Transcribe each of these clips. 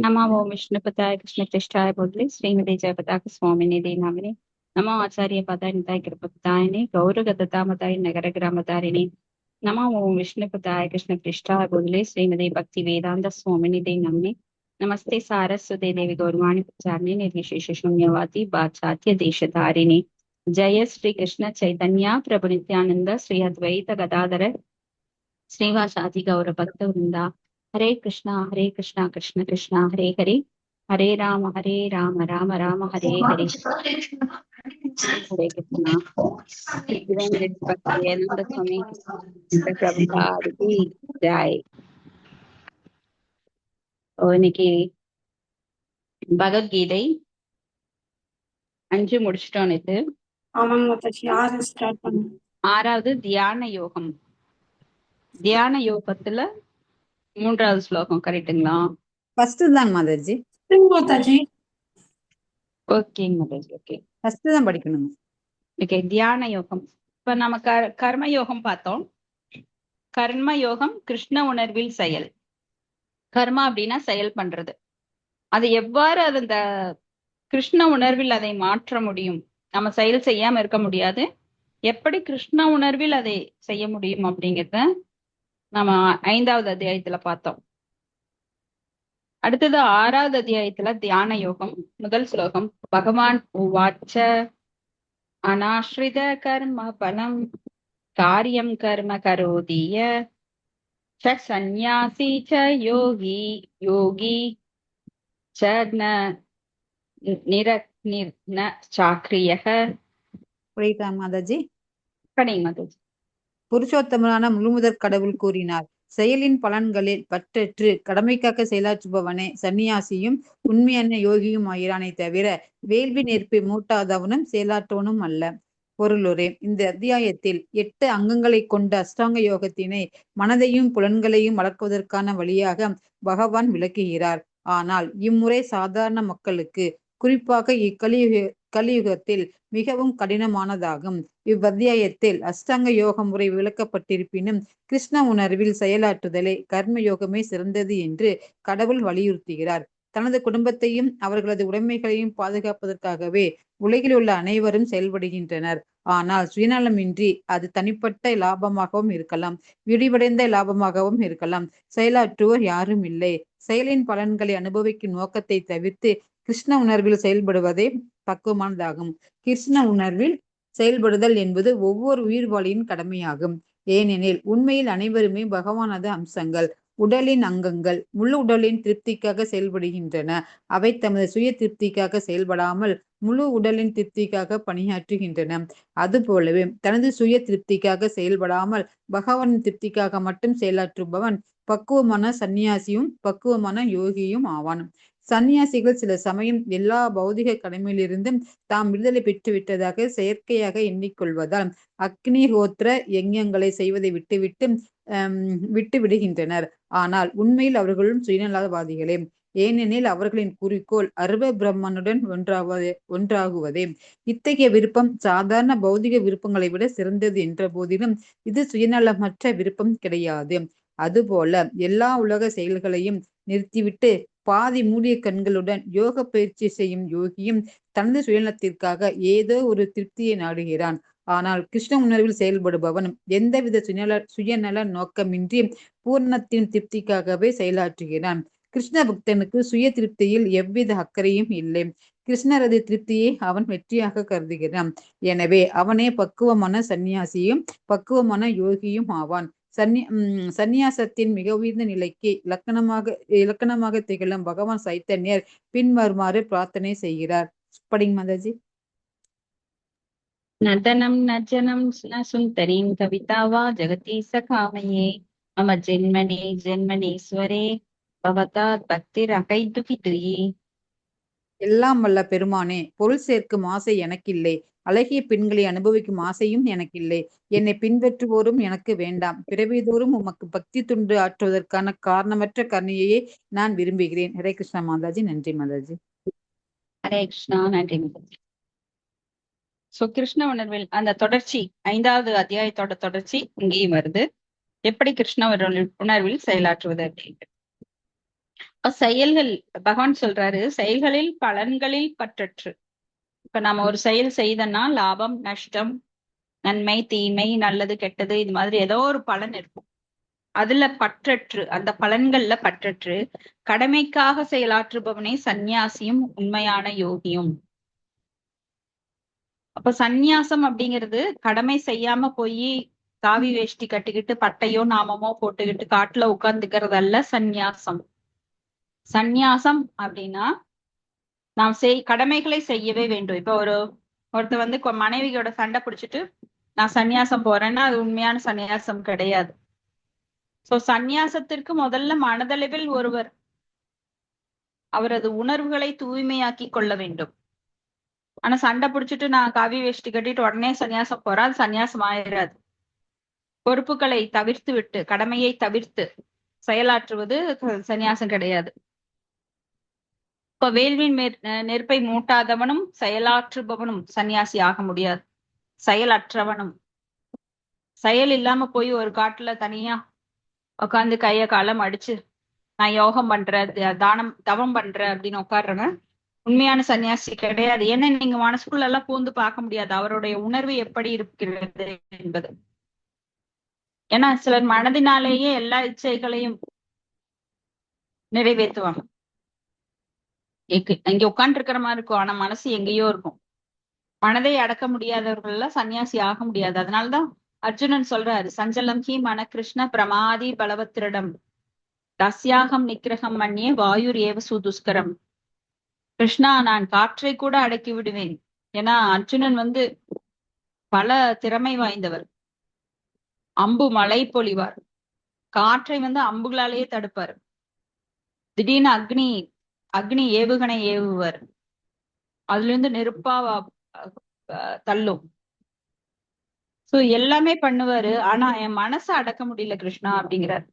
नमो ओम विष्णुपदाय कृष्णपृष्ठाय बोले श्रीमती जयपताक स्वामिनिधि नामिने नमो आचार्य पदाय निताय कृपपदायिने गौरगदतामताय नगर ग्रामतारिणे नमो ओम विष्णुपदाय कृष्णपृष्ठाय बोले श्रीमती भक्ति वेदांत स्वामिनिधि नामिने नमस्ते सारस्वते देवी गौरवाणी प्रचारिणे निर्विशेष शून्यवादी पाश्चात्य देशधारिणे जय श्री कृष्ण चैतन्य प्रभु नित्यानंद श्री अद्वैत गदाधर श्रीवासादि गौर भक्त वृंदा हरे कृष्णा कृष्ण कृष्णा हरे हरे हरे राम राम राम हरे हरे हरे कृष्णा भक्तिवेदांत स्वामी प्रभुपाद की जय இன்னைக்கு பகவத்கீதை 5 முடிச்சிட்டோம். இது ஆமாங்க மாதாஜி. 6 ஸ்டார்ட் பண்ணுங்க. 6வது தியான யோகம். தியான யோகத்துல 3வது ஸ்லோகம் கரெக்ட்டுங்களா? ஃபர்ஸ்ட் தான் மாதாஜி. மாதாஜி. ஓகேங்க மாதாஜி. ஓகே, ஃபர்ஸ்ட் தான் படிக்கணும். ஓகே, தியான யோகம். இப்ப நம்ம கர்ம யோகம் பார்த்தோம். கர்ம யோகம் கிருஷ்ண உணர்வில் செயல். கர்மா அப்படின்னா செயல் பண்றது. அது எவ்வாறு அந்த கிருஷ்ண உணர்வில் அதை மாற்ற முடியும்? நம்ம செயல் செய்யாம இருக்க முடியாது. எப்படி கிருஷ்ண உணர்வில் அதை செய்ய முடியும் அப்படிங்கிறத நம்ம 5வது அத்தியாயத்துல பார்த்தோம். அடுத்தது 6வது அத்தியாயத்துல தியான யோகம். முதல் ஸ்லோகம். பகவான் உவாச்ச அநாஸ்ரித கர்ம பலம் காரியம் கர்ம கரோதிய சந்நியாசி ச யோகி யோகி ச ந சாக்ரியக. புரியுதா மாதாஜி? படிங்க மாதாஜி. புருஷோத்தமனான முழுமுதற் கடவுள் கூறினார், செயலின் பலன்களில் பற்றற்று கடமைக்காக செயலாற்றுபவனே சன்னியாசியும் உண்மையான யோகியும் ஆயிரானை தவிர வேள்வி நெருப்பை மூட்டாதவனும் செயலாற்றுவனும் அல்ல. பொருளுரை. இந்த அத்தியாயத்தில் 8 அங்கங்களை கொண்ட அஷ்டாங்க யோகத்தினை மனதையும் புலன்களையும் வளர்க்குவதற்கான வழியாக பகவான் விளக்குகிறார். ஆனால் இம்முறை சாதாரண மக்களுக்கு, குறிப்பாக கலியுகத்தில் மிகவும் கடினமானதாகும். இவ்வத்தியாயத்தில் அஷ்டாங்க யோக முறை விளக்கப்பட்டிருப்பினும் கிருஷ்ண உணர்வில் செயலாற்றுதலே கர்ம யோகமே சிறந்தது என்று கடவுள் வலியுறுத்துகிறார். தனது குடும்பத்தையும் அவர்களது உடைமைகளையும் பாதுகாப்பதற்காகவே உலகில் உள்ள அனைவரும் செயல்படுகின்றனர். ஆனால் சுயநலமின்றி அது தனிப்பட்ட லாபமாகவும் இருக்கலாம், விரிவடைந்த லாபமாகவும் இருக்கலாம். செயலாற்றுவோர் யாரும் இல்லை. செயலின் பலன்களை அனுபவிக்கும் நோக்கத்தை தவிர்த்து கிருஷ்ண உணர்வில் செயல்படுவதே பக்குவமானதாகும். கிருஷ்ண உணர்வில் செயல்படுதல் என்பது ஒவ்வொரு உயிர்வாளியின் கடமையாகும். ஏனெனில் உண்மையில் அனைவருமே பகவானது அம்சங்கள், உடலின் அங்கங்கள். முழு உடலின் திருப்திக்காக செயல்படுகின்றன. அவை தமது சுய திருப்திக்காக செயல்படாமல் முழு உடலின் திருப்திக்காக பணியாற்றுகின்றன. அதுபோலவே தனது சுய திருப்திக்காக செயல்படாமல் பகவானின் திருப்திக்காக மட்டும் செயலாற்றுபவன் பக்குவமான சந்நியாசியும் பக்குவமான யோகியும் ஆவான். சந்நியாசிகள் சில சமயம் எல்லா பௌதிக கடமையிலிருந்தும் தாம் விடுதலை பெற்று விட்டதாக செயற்கையாக எண்ணிக்கொள்வதால் அக்னிஹோத்திர யஜ்ஞங்களை செய்வதை விட்டு விடுகின்றனர். ஆனால் உண்மையில் அவர்களும் சுயநலவாதிகளே. ஏனெனில் அவர்களின் குறிக்கோள் அருவ பிரம்மனுடன் ஒன்றாகுவதே. இத்தகைய விருப்பம் சாதாரண பௌதிக விருப்பங்களை விட சிறந்தது என்ற போதிலும் இது சுயநலமற்ற விருப்பம் கிடையாது. அதுபோல எல்லா உலக செயல்களையும் நிறுத்திவிட்டு பாதி மூடிய கண்களுடன் யோக பயிற்சி செய்யும் யோகியும் தனது சுயநலத்திற்காக ஏதோ ஒரு திருப்தியை நாடுகிறான். ஆனால் கிருஷ்ண உணர்வில் செயல்படுபவன் எந்தவித சுயநல நோக்கமின்றி பூர்ணத்தின் திருப்திக்காகவே செயலாற்றுகிறான். கிருஷ்ண பக்தனுக்கு சுய திருப்தியில் எவ்வித அக்கறையும் இல்லை. கிருஷ்ணரது திருப்தியை அவன் வெற்றியாக கருதுகிறான். எனவே அவனே பக்குவமான சந்நியாசியும் பக்குவமான யோகியும் ஆவான். சந்நியாசத்தின் மிக உயர்ந்த நிலைக்கு இலக்கணமாக திகழும் பகவான் சைத்தன்யர் பின்வருமாறு பிரார்த்தனை செய்கிறார். படிங்க மாதாஜி. நதனம் நஜனம் ந சுந்தரீம் கவிதாவா ஜெகதி சகாமயே மம ஜென்மனீஸ்வரே பவதாத் பக்திர் அகைதுகிதுயே. எல்லாம் வல்ல பெருமானே, பொருள் சேர்க்கும் ஆசை எனக்கில்லை. அழகிய பெண்களை அனுபவிக்கும் ஆசையும் எனக்கில்லை. என்னை பின்பற்றுவோரும் எனக்கு வேண்டாம். பிறவிதோறும் உமக்கு பக்தி துண்டு ஆற்றுவதற்கான காரணமற்ற கருணையே நான் விரும்புகிறேன். ஹரே கிருஷ்ணா மாதாஜி. நன்றி மாதாஜி. ஹரே கிருஷ்ணா. நன்றி மாதாஜி. சோ கிருஷ்ண உணர்வில் அந்த தொடர்ச்சி 5வது அத்தியாயத்தோட தொடர்ச்சி இங்கேயும் வருது. எப்படி கிருஷ்ண உணர்வில் செயலாற்றுவது அப்படின்ட்டு. அப்ப செயல்கள் பகவான் சொல்றாரு, செயல்களில் பலன்களில் பற்றற்று. இப்ப நம்ம ஒரு செயல் செய்தோம்னா லாபம் நஷ்டம், நன்மை தீமை, நல்லது கெட்டது, இது மாதிரி ஏதோ ஒரு பலன் இருக்கும். அதுல பற்றற்று, அந்த பலன்கள்ல பற்றற்று கடமைக்காக செயலாற்றுபவனே சந்நியாசியும் உண்மையான யோகியும். அப்ப சந்நியாசம் அப்படிங்கிறது கடமை செய்யாம போய் காவி வேஷ்டி கட்டிக்கிட்டு பட்டையோ நாமமோ போட்டுக்கிட்டு காட்டுல உட்கார்ந்துக்கிறதல்ல சந்நியாசம். சந்நியாசம் அப்படின்னா நாம் கடமைகளை செய்யவே வேண்டும். இப்ப ஒருத்தர் வந்து மனைவியோட சண்டை பிடிச்சிட்டு நான் சந்நியாசம் போறேன்னா அது உண்மையான சந்நியாசம் கிடையாது. சோ சந்நியாசத்திற்கு முதல்ல மனதளவில் ஒருவர் அவரது உணர்வுகளை தூய்மையாக்கி கொள்ள வேண்டும். ஆனா சண்டை பிடிச்சிட்டு நான் காவி வேஷ்டி கட்டிட்டு உடனே சன்னியாசம் போறேன், அது சன்னியாசம் ஆயிடாது. பொறுப்புகளை தவிர்த்து விட்டு, கடமையை தவிர்த்து செயலாற்றுவது சன்னியாசம் கிடையாது. இப்ப வேள்வின் நெருப்பை மூட்டாதவனும் செயலாற்றுபவனும் சன்னியாசி ஆக முடியாது. செயலற்றவனும், செயல் இல்லாம போய் ஒரு காட்டுல தனியா உட்காந்து கைய காலம் அடிச்சு நான் யோகம் பண்றேன், தவம் பண்றேன் அப்படின்னு உட்காடுறவன் உண்மையான சன்னியாசி கிடையாது. ஏன்னா நீங்க மனசுக்குள்ள எல்லாம் பூந்து பார்க்க முடியாது அவருடைய உணர்வு எப்படி இருக்கிறது என்பது. ஏன்னா சிலர் மனதினாலேயே எல்லா இச்சைகளையும் நிறைவேற்றுவாங்க. இங்க உட்கார்ந்து இருக்கிற மாதிரி இருக்கும், ஆனா மனசு எங்கேயோ இருக்கும். மனதை அடக்க முடியாதவர்கள் எல்லாம் சன்னியாசி ஆக முடியாது. அதனாலதான் அர்ஜுனன் சொல்றாரு, சஞ்சலம் ஹி மன கிருஷ்ண பிரமாதி பலவத்திரிடம் தஸ்யாகம் நிக்கிரகம் மன்னியே வாயுர் ஏவ சுதுஷ்கரம். கிருஷ்ணா, நான் காற்றை கூட அடக்கி விடுவேன். ஏன்னா அர்ஜுனன் வந்து பல திறமை வாய்ந்தவர். அம்பு மழை பொழிவார், காற்றை வந்து அம்புகளாலேயே தடுப்பார். திடீர்னு அக்னி ஏவுகணை ஏவுவர், அதுல இருந்து நெருப்பா தள்ளும். சோ எல்லாமே பண்ணுவாரு. ஆனா என் மனசை அடக்க முடியல கிருஷ்ணா அப்படிங்கிறார்.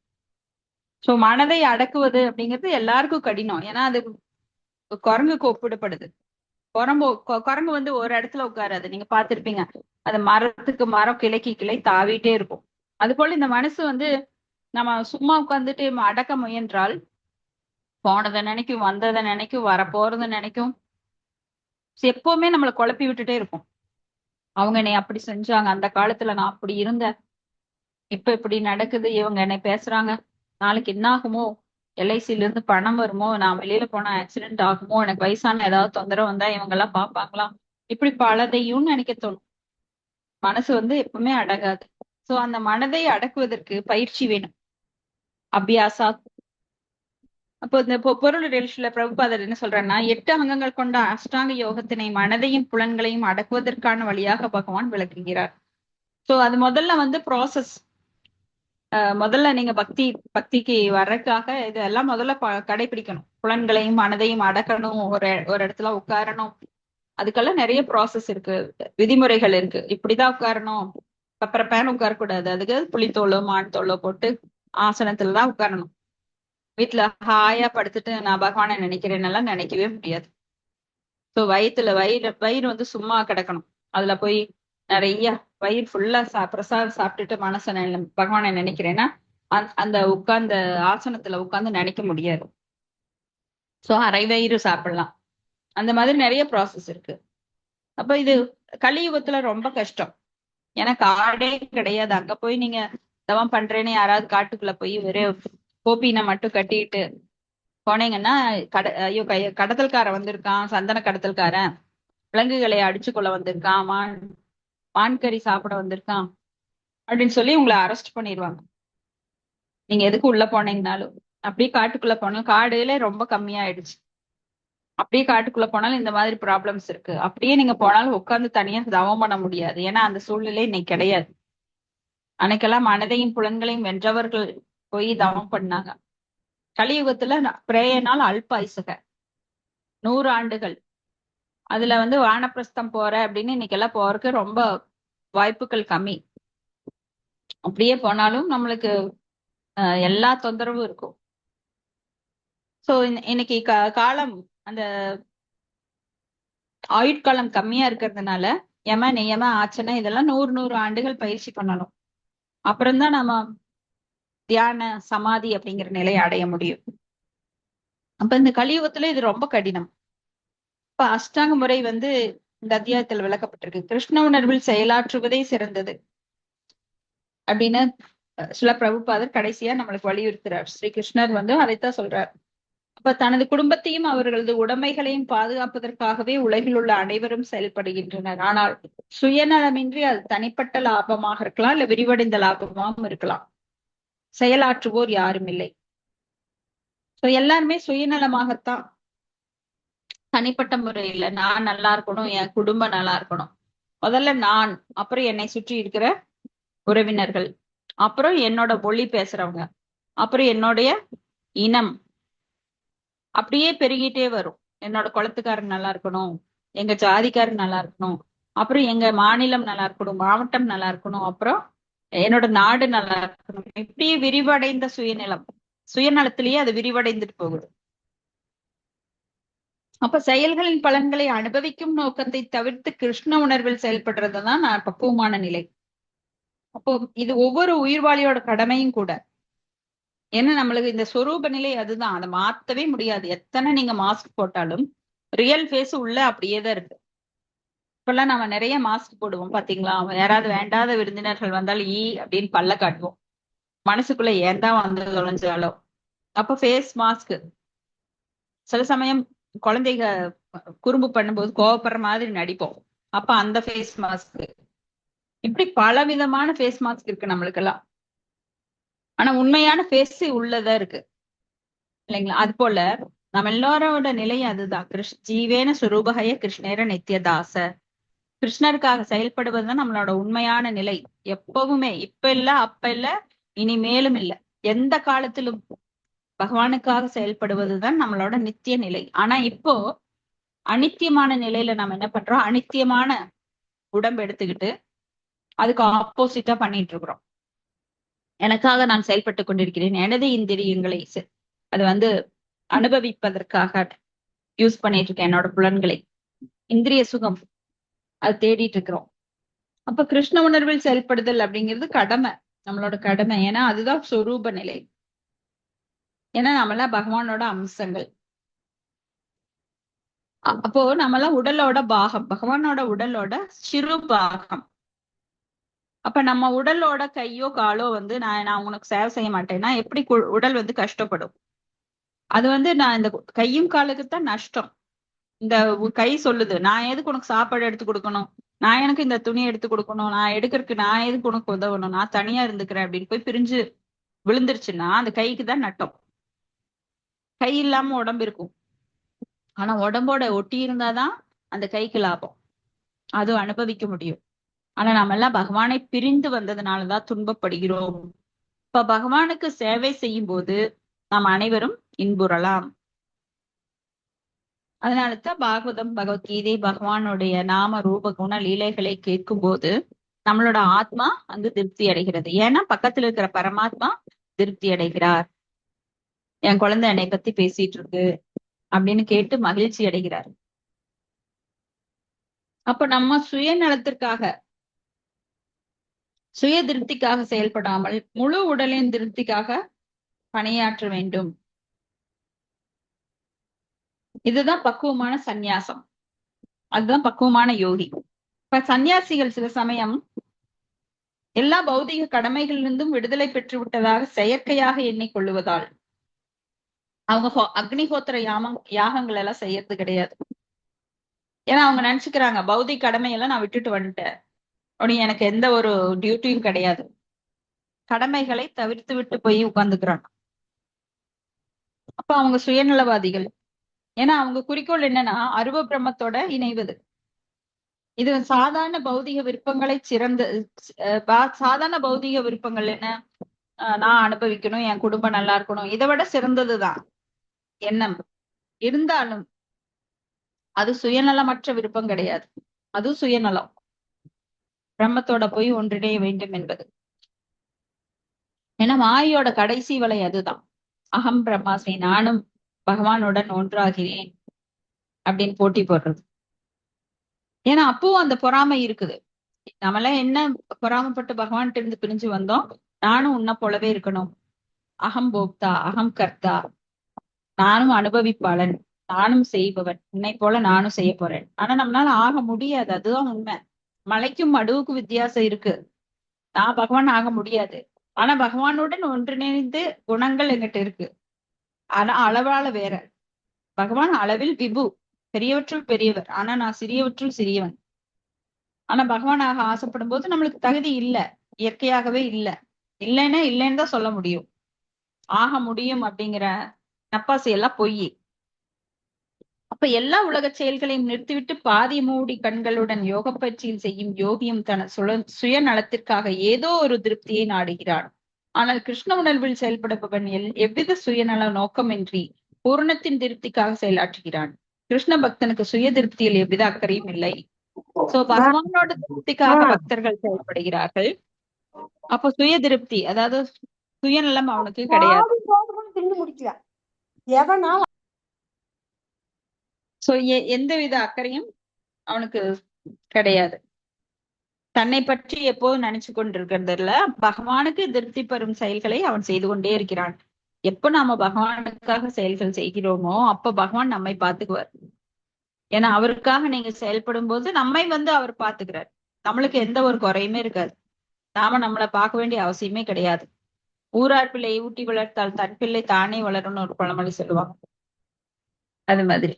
சோ மனதை அடக்குவது அப்படிங்கிறது எல்லாருக்கும் கடினம். ஏன்னா அது குரங்குக்கு ஒப்பிடப்படுது. குரங்கு வந்து ஒரு இடத்துல உட்காராது, நீங்க பார்த்திருப்பீங்க. அது மரத்துக்கு மரம், கிளைக்கு கிளை தாவிட்டே இருக்கும். அது போல இந்த மனசு வந்து நம்ம சும்மா உட்கார்ந்துட்டு அடக்க முயன்றால் போனதை நினைக்கும், வந்ததை நினைக்கும், வரப்போறதை நினைக்கும். எப்பவுமே நம்மளை குழப்பி விட்டுட்டே இருக்கும். அவங்க என்னை அப்படி செஞ்சாங்க, அந்த காலத்துல நான் அப்படி இருந்தேன், இப்ப இப்படி நடக்குது, இவங்க என்னை பேசுறாங்க, நாளைக்கு என்ன ஆகுமோ, எல்ஐசில இருந்து பணம் வருமோ, நான் வெளியில போனா ஆக்சிடென்ட் ஆகுமோ, எனக்கு வயசான ஏதாவது தொந்தரவு வந்தா இவங்க எல்லாம் பாப்பாங்களா, இப்படி பலதையும் நினைக்க தோணும். மனசு வந்து எப்பவுமே அடங்காது. சோ அந்த மனதை அடக்குவதற்கு பயிற்சி வேணும், அபியாசா. அப்போ இந்த பொருள் நிகழ்ச்சியில பிரபுபாதர் என்ன சொல்றேன்னா, 8 அங்கங்கள் கொண்ட அஷ்டாங்க யோகத்தினை மனதையும் புலன்களையும் அடக்குவதற்கான வழியாக பகவான் விளக்குகிறார். சோ அது முதல்ல வந்து ப்ராசஸ். முதல்ல நீங்க பக்திக்கு வர்றதுக்காக இதெல்லாம் முதல்ல கடைபிடிக்கணும். புலன்களையும் மனதையும் அடக்கணும், ஒரு இடத்துல உட்காரணும். அதுக்கெல்லாம் நிறைய ப்ராசஸ் இருக்கு, விதிமுறைகள் இருக்கு. இப்படிதான் உட்காரணும், பப்பரப்பேன்னு உட்காரக்கூடாது. அதுக்கு புலித்தோலோ மான் தோலோ போட்டு ஆசனத்துலதான் உட்காரணும். வீட்டுல ஹாயா படுத்துட்டு நான் பகவானை நினைக்கிறேன்னு எல்லாம் நினைக்கவே முடியாது. சோ வயிறு வந்து சும்மா கிடக்கணும். அதுல போய் நிறைய வயிறு ஃபுல்லா பிரசாதம் சாப்பிட்டுட்டு மனசை பகவானை நினைக்கிறேன்னா அந்த உட்கார்ந்த ஆசனத்துல உட்கார்ந்து நினைக்க முடியாது. சோ அரை வயிறு சாப்பிடலாம். அந்த மாதிரி நிறைய ப்ராசஸ் இருக்கு. அப்ப இது கலியுகத்துல ரொம்ப கஷ்டம். ஏன்னா காடே கிடையாது. அங்க போய் நீங்க தவம் பண்றேன்னு யாராவது காட்டுக்குள்ள போய் ஒரே கோப்பினை மட்டும் கட்டிட்டு போனீங்கன்னா ஐயோ கடத்தல்காரன் வந்திருக்கான், சந்தன கடத்தல்காரன் விலங்குகளை அடிச்சு கொள்ள வந்திருக்கான், மான்கறி சாப்பிட வந்திருக்கான் அப்படின்னு சொல்லி உங்களை அரெஸ்ட் பண்ணிடுவாங்க. நீங்க எதுக்கு உள்ள போனீங்கனாலும். அப்படியே காட்டுக்குள்ள போனாலும், காடுல ரொம்ப கம்மியாயிடுச்சு, அப்படியே காட்டுக்குள்ள போனாலும் இந்த மாதிரி ப்ராப்ளம்ஸ் இருக்கு. அப்படியே நீங்க போனாலும் உட்கார்ந்து தனியா தவம் பண்ண முடியாது. ஏன்னா அந்த சூழ்நிலை இன்னைக்கு கிடையாது. அன்னைக்கெல்லாம் மனதையும் புலன்களையும் வென்றவர்கள் போய் தவம் பண்ணாங்க. கலியுகத்துல பிரேயனால் அல்பாயுசக 100 ஆண்டுகள். அதுல வந்து வானப்பிரஸ்தம் போற அப்படின்னு இன்னைக்கெல்லாம் போறதுக்கு ரொம்ப வாய்ப்புகள் கம்மி. அப்படியே போனாலும் நம்மளுக்கு எல்லா தொந்தரவும் இருக்கும். சோ இன்னைக்கு காலம், அந்த ஆயுட்காலம் கம்மியா இருக்கிறதுனால யம நியம ஆச்சனை இதெல்லாம் 100 ஆண்டுகள் பயிற்சி பண்ணணும். அப்புறம்தான் நம்ம தியான சமாதி அப்படிங்கிற நிலையை அடைய முடியும். அப்ப இந்த கலியுகத்துல இது ரொம்ப கடினம். இப்ப அஷ்டாங்க முறை வந்து இந்த அத்தியாயத்தில் விளக்கப்பட்டிருக்கு. கிருஷ்ண உணர்வில் செயலாற்றுவதே சிறந்தது அப்படின்னு சில பிரபுபாதர் கடைசியா நம்மளுக்கு வலியுறுத்துறார். ஸ்ரீ கிருஷ்ணர் வந்து அதைத்தான் சொல்றார். அப்ப தனது குடும்பத்தையும் அவர்களது உடைமைகளையும் பாதுகாப்பதற்காகவே உலகில் உள்ள அனைவரும் செயல்படுகின்றனர். ஆனால் சுயநலமின்றி அது தனிப்பட்ட லாபமாக இருக்கலாம், இல்ல விரிவடைந்த லாபமாகவும் இருக்கலாம். செயலாற்றுவோர் யாரும் இல்லை. எல்லாருமே சுயநலமாகத்தான், தனிப்பட்ட முறையில நான் நல்லா இருக்கணும், என் குடும்பம் நல்லா இருக்கணும், முதல்ல நான், அப்புறம் என்னை சுற்றி இருக்கிற உறவினர்கள், அப்புறம் என்னோட மொழி பேசுறவங்க, அப்புறம் என்னுடைய இனம், அப்படியே பெருகிட்டே வரும். என்னோட குளத்துக்காரன் நல்லா இருக்கணும், எங்க ஜாதிக்காரன் நல்லா இருக்கணும், அப்புறம் எங்க மாநிலம் நல்லா இருக்கணும், மாவட்டம் நல்லா இருக்கணும், அப்புறம் என்னோட நாடு நல்லா இருக்கணும். இப்படியே விரிவடைந்த சுயநலத்திலேயே அது விரிவடைந்துட்டு போகுது. அப்ப செயல்களின் பலன்களை அனுபவிக்கும் நோக்கத்தை தவிர்த்து கிருஷ்ண உணர்வில் செயல்படுறதுதான் பக்குவமான நிலை. அப்போ இது ஒவ்வொரு உயிர்வாளியோட கடமையும் கூட. ஏன்னா நம்மளுக்கு இந்த சொரூப நிலை அதுதான், அதை மாத்தவே முடியாது. எத்தனை நீங்க மாஸ்க் போட்டாலும் ரியல் ஃபேஸ் உள்ள அப்படியே தான் இருக்கு. இப்பெல்லாம் நம்ம நிறைய மாஸ்க் போடுவோம் பாத்தீங்களா? யாராவது வேண்டாத விருந்தினர்கள் வந்தால் அப்படின்னு பல்ல காட்டுவோம், மனசுக்குள்ள ஏன் தான் வந்து தொலைஞ்சாலோ. அப்ப ஃபேஸ் மாஸ்க். சில சமயம் குழந்தைங்க குறும்பு பண்ணும்போது கோவப்படுற மாதிரி நடிப்போம், அப்ப அந்த ஃபேஸ் மாஸ்க். இப்படி பல விதமான ஃபேஸ் மாஸ்க் இருக்கு நம்மளுக்கெல்லாம். ஆனா உண்மையான ஃபேஸ் உள்ளதா இருக்கு இல்லைங்களா? அது போல நம்ம எல்லாரோட நிலை அதுதான். ஜீவேன சுரூபகய கிருஷ்ணேர நித்யதாச. கிருஷ்ணருக்காக செயல்படுவதுதான் நம்மளோட உண்மையான நிலை. எப்பவுமே, இப்ப இல்ல, அப்ப இல்ல, இனிமேலும் இல்ல, எந்த காலத்திலும் பகவானுக்காக செயல்படுவதுதான் நம்மளோட நித்திய நிலை. ஆனா இப்போ அனித்தியமான நிலையில நம்ம என்ன பண்றோம்? அனித்தியமான உடம்பு எடுத்துக்கிட்டு அதுக்கு ஆப்போசிட்டா பண்ணிட்டு இருக்கிறோம். எனக்காக நான் செயல்பட்டு கொண்டிருக்கிறேன், எனது இந்திரியங்களை அது வந்து அனுபவிப்பதற்காக யூஸ் பண்ணிட்டு இருக்கேன், என்னோட புலன்களை, இந்திரிய சுகம் அது தேடிட்டு இருக்கிறோம். அப்ப கிருஷ்ண உணர்வில் செயல்படுதல் அப்படிங்கிறது கடமை, நம்மளோட கடமை. ஏன்னா அதுதான் சொரூப நிலை. ஏன்னா நம்மளாம் பகவானோட அம்சங்கள். அப்போ நம்மளாம் உடலோட பாகம், பகவானோட உடலோட சிறு பாகம். அப்ப நம்ம உடலோட கையோ காலோ வந்து நான் உனக்கு சேவை செய்ய மாட்டேன்னா எப்படி உடல் வந்து கஷ்டப்படும்? அது வந்து நான் இந்த கையும் காலுக்குத்தான் நஷ்டம். இந்த கை சொல்லுது, நான் எதுக்கு உனக்கு சாப்பாடு எடுத்து கொடுக்கணும், நான் எனக்கு இந்த துணி எடுத்து கொடுக்கணும், நான் எடுக்கிறதுக்கு நான் எதுக்கு உனக்கு உதவணும், நான் தனியா இருந்துக்கிறேன் அப்படின்னு போய் பிரிஞ்சு விழுந்துருச்சுன்னா அந்த கைக்கு தான் நட்டம். கை இல்லாம உடம்பு இருக்கும், ஆனா உடம்போட ஒட்டி இருந்தாதான் அந்த கைக்கு லாபம், அது அனுபவிக்க முடியும். ஆனா நம்ம எல்லாம் பகவானை பிரிந்து வந்ததுனாலதான் துன்பப்படுகிறோம். இப்ப பகவானுக்கு சேவை செய்யும் போது நாம் அனைவரும் இன்புறலாம். அதனாலதான் பாகவதம், பகவத்கீதை, பகவானுடைய நாம ரூப குண லீலைகளை கேட்கும் போது நம்மளோட ஆத்மா அங்கு திருப்தி அடைகிறது. ஏன்னா பக்கத்துல இருக்கிற பரமாத்மா திருப்தி அடைகிறார். என் குழந்தை என்னை பத்தி பேசிட்டு இருக்கு அப்படின்னு கேட்டு மகிழ்ச்சி அடைகிறார். அப்ப நம்ம சுயநலத்திற்காக, சுய திருப்திக்காக செயல்படாமல் முழு உடலின் திருப்திக்காக பணியாற்ற வேண்டும். இதுதான் பக்குவமான சந்நியாசம், அதுதான் பக்குவமான யோகி. இப்ப சன்னியாசிகள் சில சமயம் எல்லா பௌதிக கடமைகளிலிருந்தும் விடுதலை பெற்று விட்டதாக செயற்கையாக எண்ணிக்கொள்ளுவதால் அவங்க அக்னிஹோத்திர யாகங்கள் எல்லாம் செய்யறது கிடையாது. ஏன்னா அவங்க நினைச்சுக்கிறாங்க பௌதிக கடமையெல்லாம் நான் விட்டுட்டு வந்துட்டேன், எனக்கு எந்த ஒரு டியூட்டியும் கிடையாது. கடமைகளை தவிர்த்து விட்டு போய் உட்கார்ந்துக்கிறாங்க. அப்ப அவங்க சுயநலவாதிகள். ஏன்னா அவங்க குறிக்கோள் என்னன்னா அருவ பிரம்மத்தோட இணைவது. இது சாதாரண பௌதிக விருப்பங்களை சாதாரண பௌதிக விருப்பங்கள் என்ன, நான் அனுபவிக்கணும், என் குடும்பம் நல்லா இருக்கணும், இதை விட சிறந்ததுதான் எண்ணம். இருந்தாலும் அது சுயநலமற்ற விருப்பம் கிடையாது, அது சுயநலம். பிரம்மத்தோட போய் ஒன்றிணைய வேண்டும் என்பது. ஏன்னா மாயோட கடைசி வலை அதுதான், அகம் பிரம்மாஸ்மி, நானும் பகவானுடன் ஒன்றாகிறேன் அப்படின்னு போட்டி போடுறது. ஏன்னா அப்பவும் அந்த பொறாமை இருக்குது. நம்மளாம் என்ன பொறாமப்பட்டு பகவான்கிட்ட இருந்து பிரிஞ்சு வந்தோம், நானும் உன்னை போலவே இருக்கணும், அகம் போக்தா, அகம் கர்த்தா, நானும் அனுபவிப்பாளன், நானும் செய்பவன், உன்னை போல நானும் செய்ய போறேன். ஆனா நம்மளால ஆக முடியாது, அதுதான் உண்மை. மலைக்கும் மடுவுக்கும் வித்தியாசம் இருக்கு. நான் பகவான் ஆக முடியாது. ஆனா பகவானுடன் ஒன்றிணைந்து குணங்கள் என்கிட்ட இருக்கு. ஆனா அளவால வேற. பகவான் அளவில் விபு, பெரியவற்றுள் பெரியவர். ஆனா நான் சிறியவற்றுள் சிறியவன். ஆனா பகவானாக ஆசைப்படும் போது நம்மளுக்கு தகுதி இல்ல, இயற்கையாகவே இல்ல. இல்லைன்னா இல்லைன்னு தான் சொல்ல முடியும். ஆக முடியும் அப்படிங்கிற நப்பாசை எல்லாம் பொய். அப்ப எல்லா உலக செயல்களையும் நிறுத்திவிட்டு பாதி மூடி கண்களுடன் யோக பயிற்சியில் செய்யும் யோகியும் தன சுயநலத்திற்காக ஏதோ ஒரு திருப்தியை நாடுகிறான். ஆனால் கிருஷ்ண உணர்வில் செயல்படுபவன் எவ்வித சுயநல நோக்கமின்றி பூரணத்தின் திருப்திக்காக செயலாற்றுகிறான். கிருஷ்ண பக்தனுக்கு சுய திருப்தியில் எவ்வித அக்கறையும் இல்லை. சோ பகவானோட திருப்திக்காக பக்தர்கள் செயல்படுகிறார்கள். அப்ப சுய திருப்தி, அதாவது சுயநலம் அவனுக்கு கிடையாது. சோ எந்தவித அக்கறையும் அவனுக்கு கிடையாது. தன்னை பற்றி எப்போதும் நினைச்சு கொண்டிருக்கிறதுல பகவானுக்கு திருப்தி பெறும் செயல்களை அவன் செய்து கொண்டே இருக்கிறான். எப்ப நாம பகவானுக்காக செயல்கள் செய்கிறோமோ அப்ப பகவான் நம்மை பார்த்துக்குவார். ஏன்னா அவருக்காக நீங்க செயல்படும் போது நம்மை அவர் பார்த்துக்கிறார். நம்மளுக்கு எந்த ஒரு குறையுமே இருக்காது. நாம நம்மளை பார்க்க வேண்டிய அவசியமே கிடையாது. ஊரார் பிள்ளையை ஊட்டி வளர்த்தால் தன் பிள்ளை தானே வளரும்னு ஒரு பழமொழி சொல்லுவாங்க. அது மாதிரி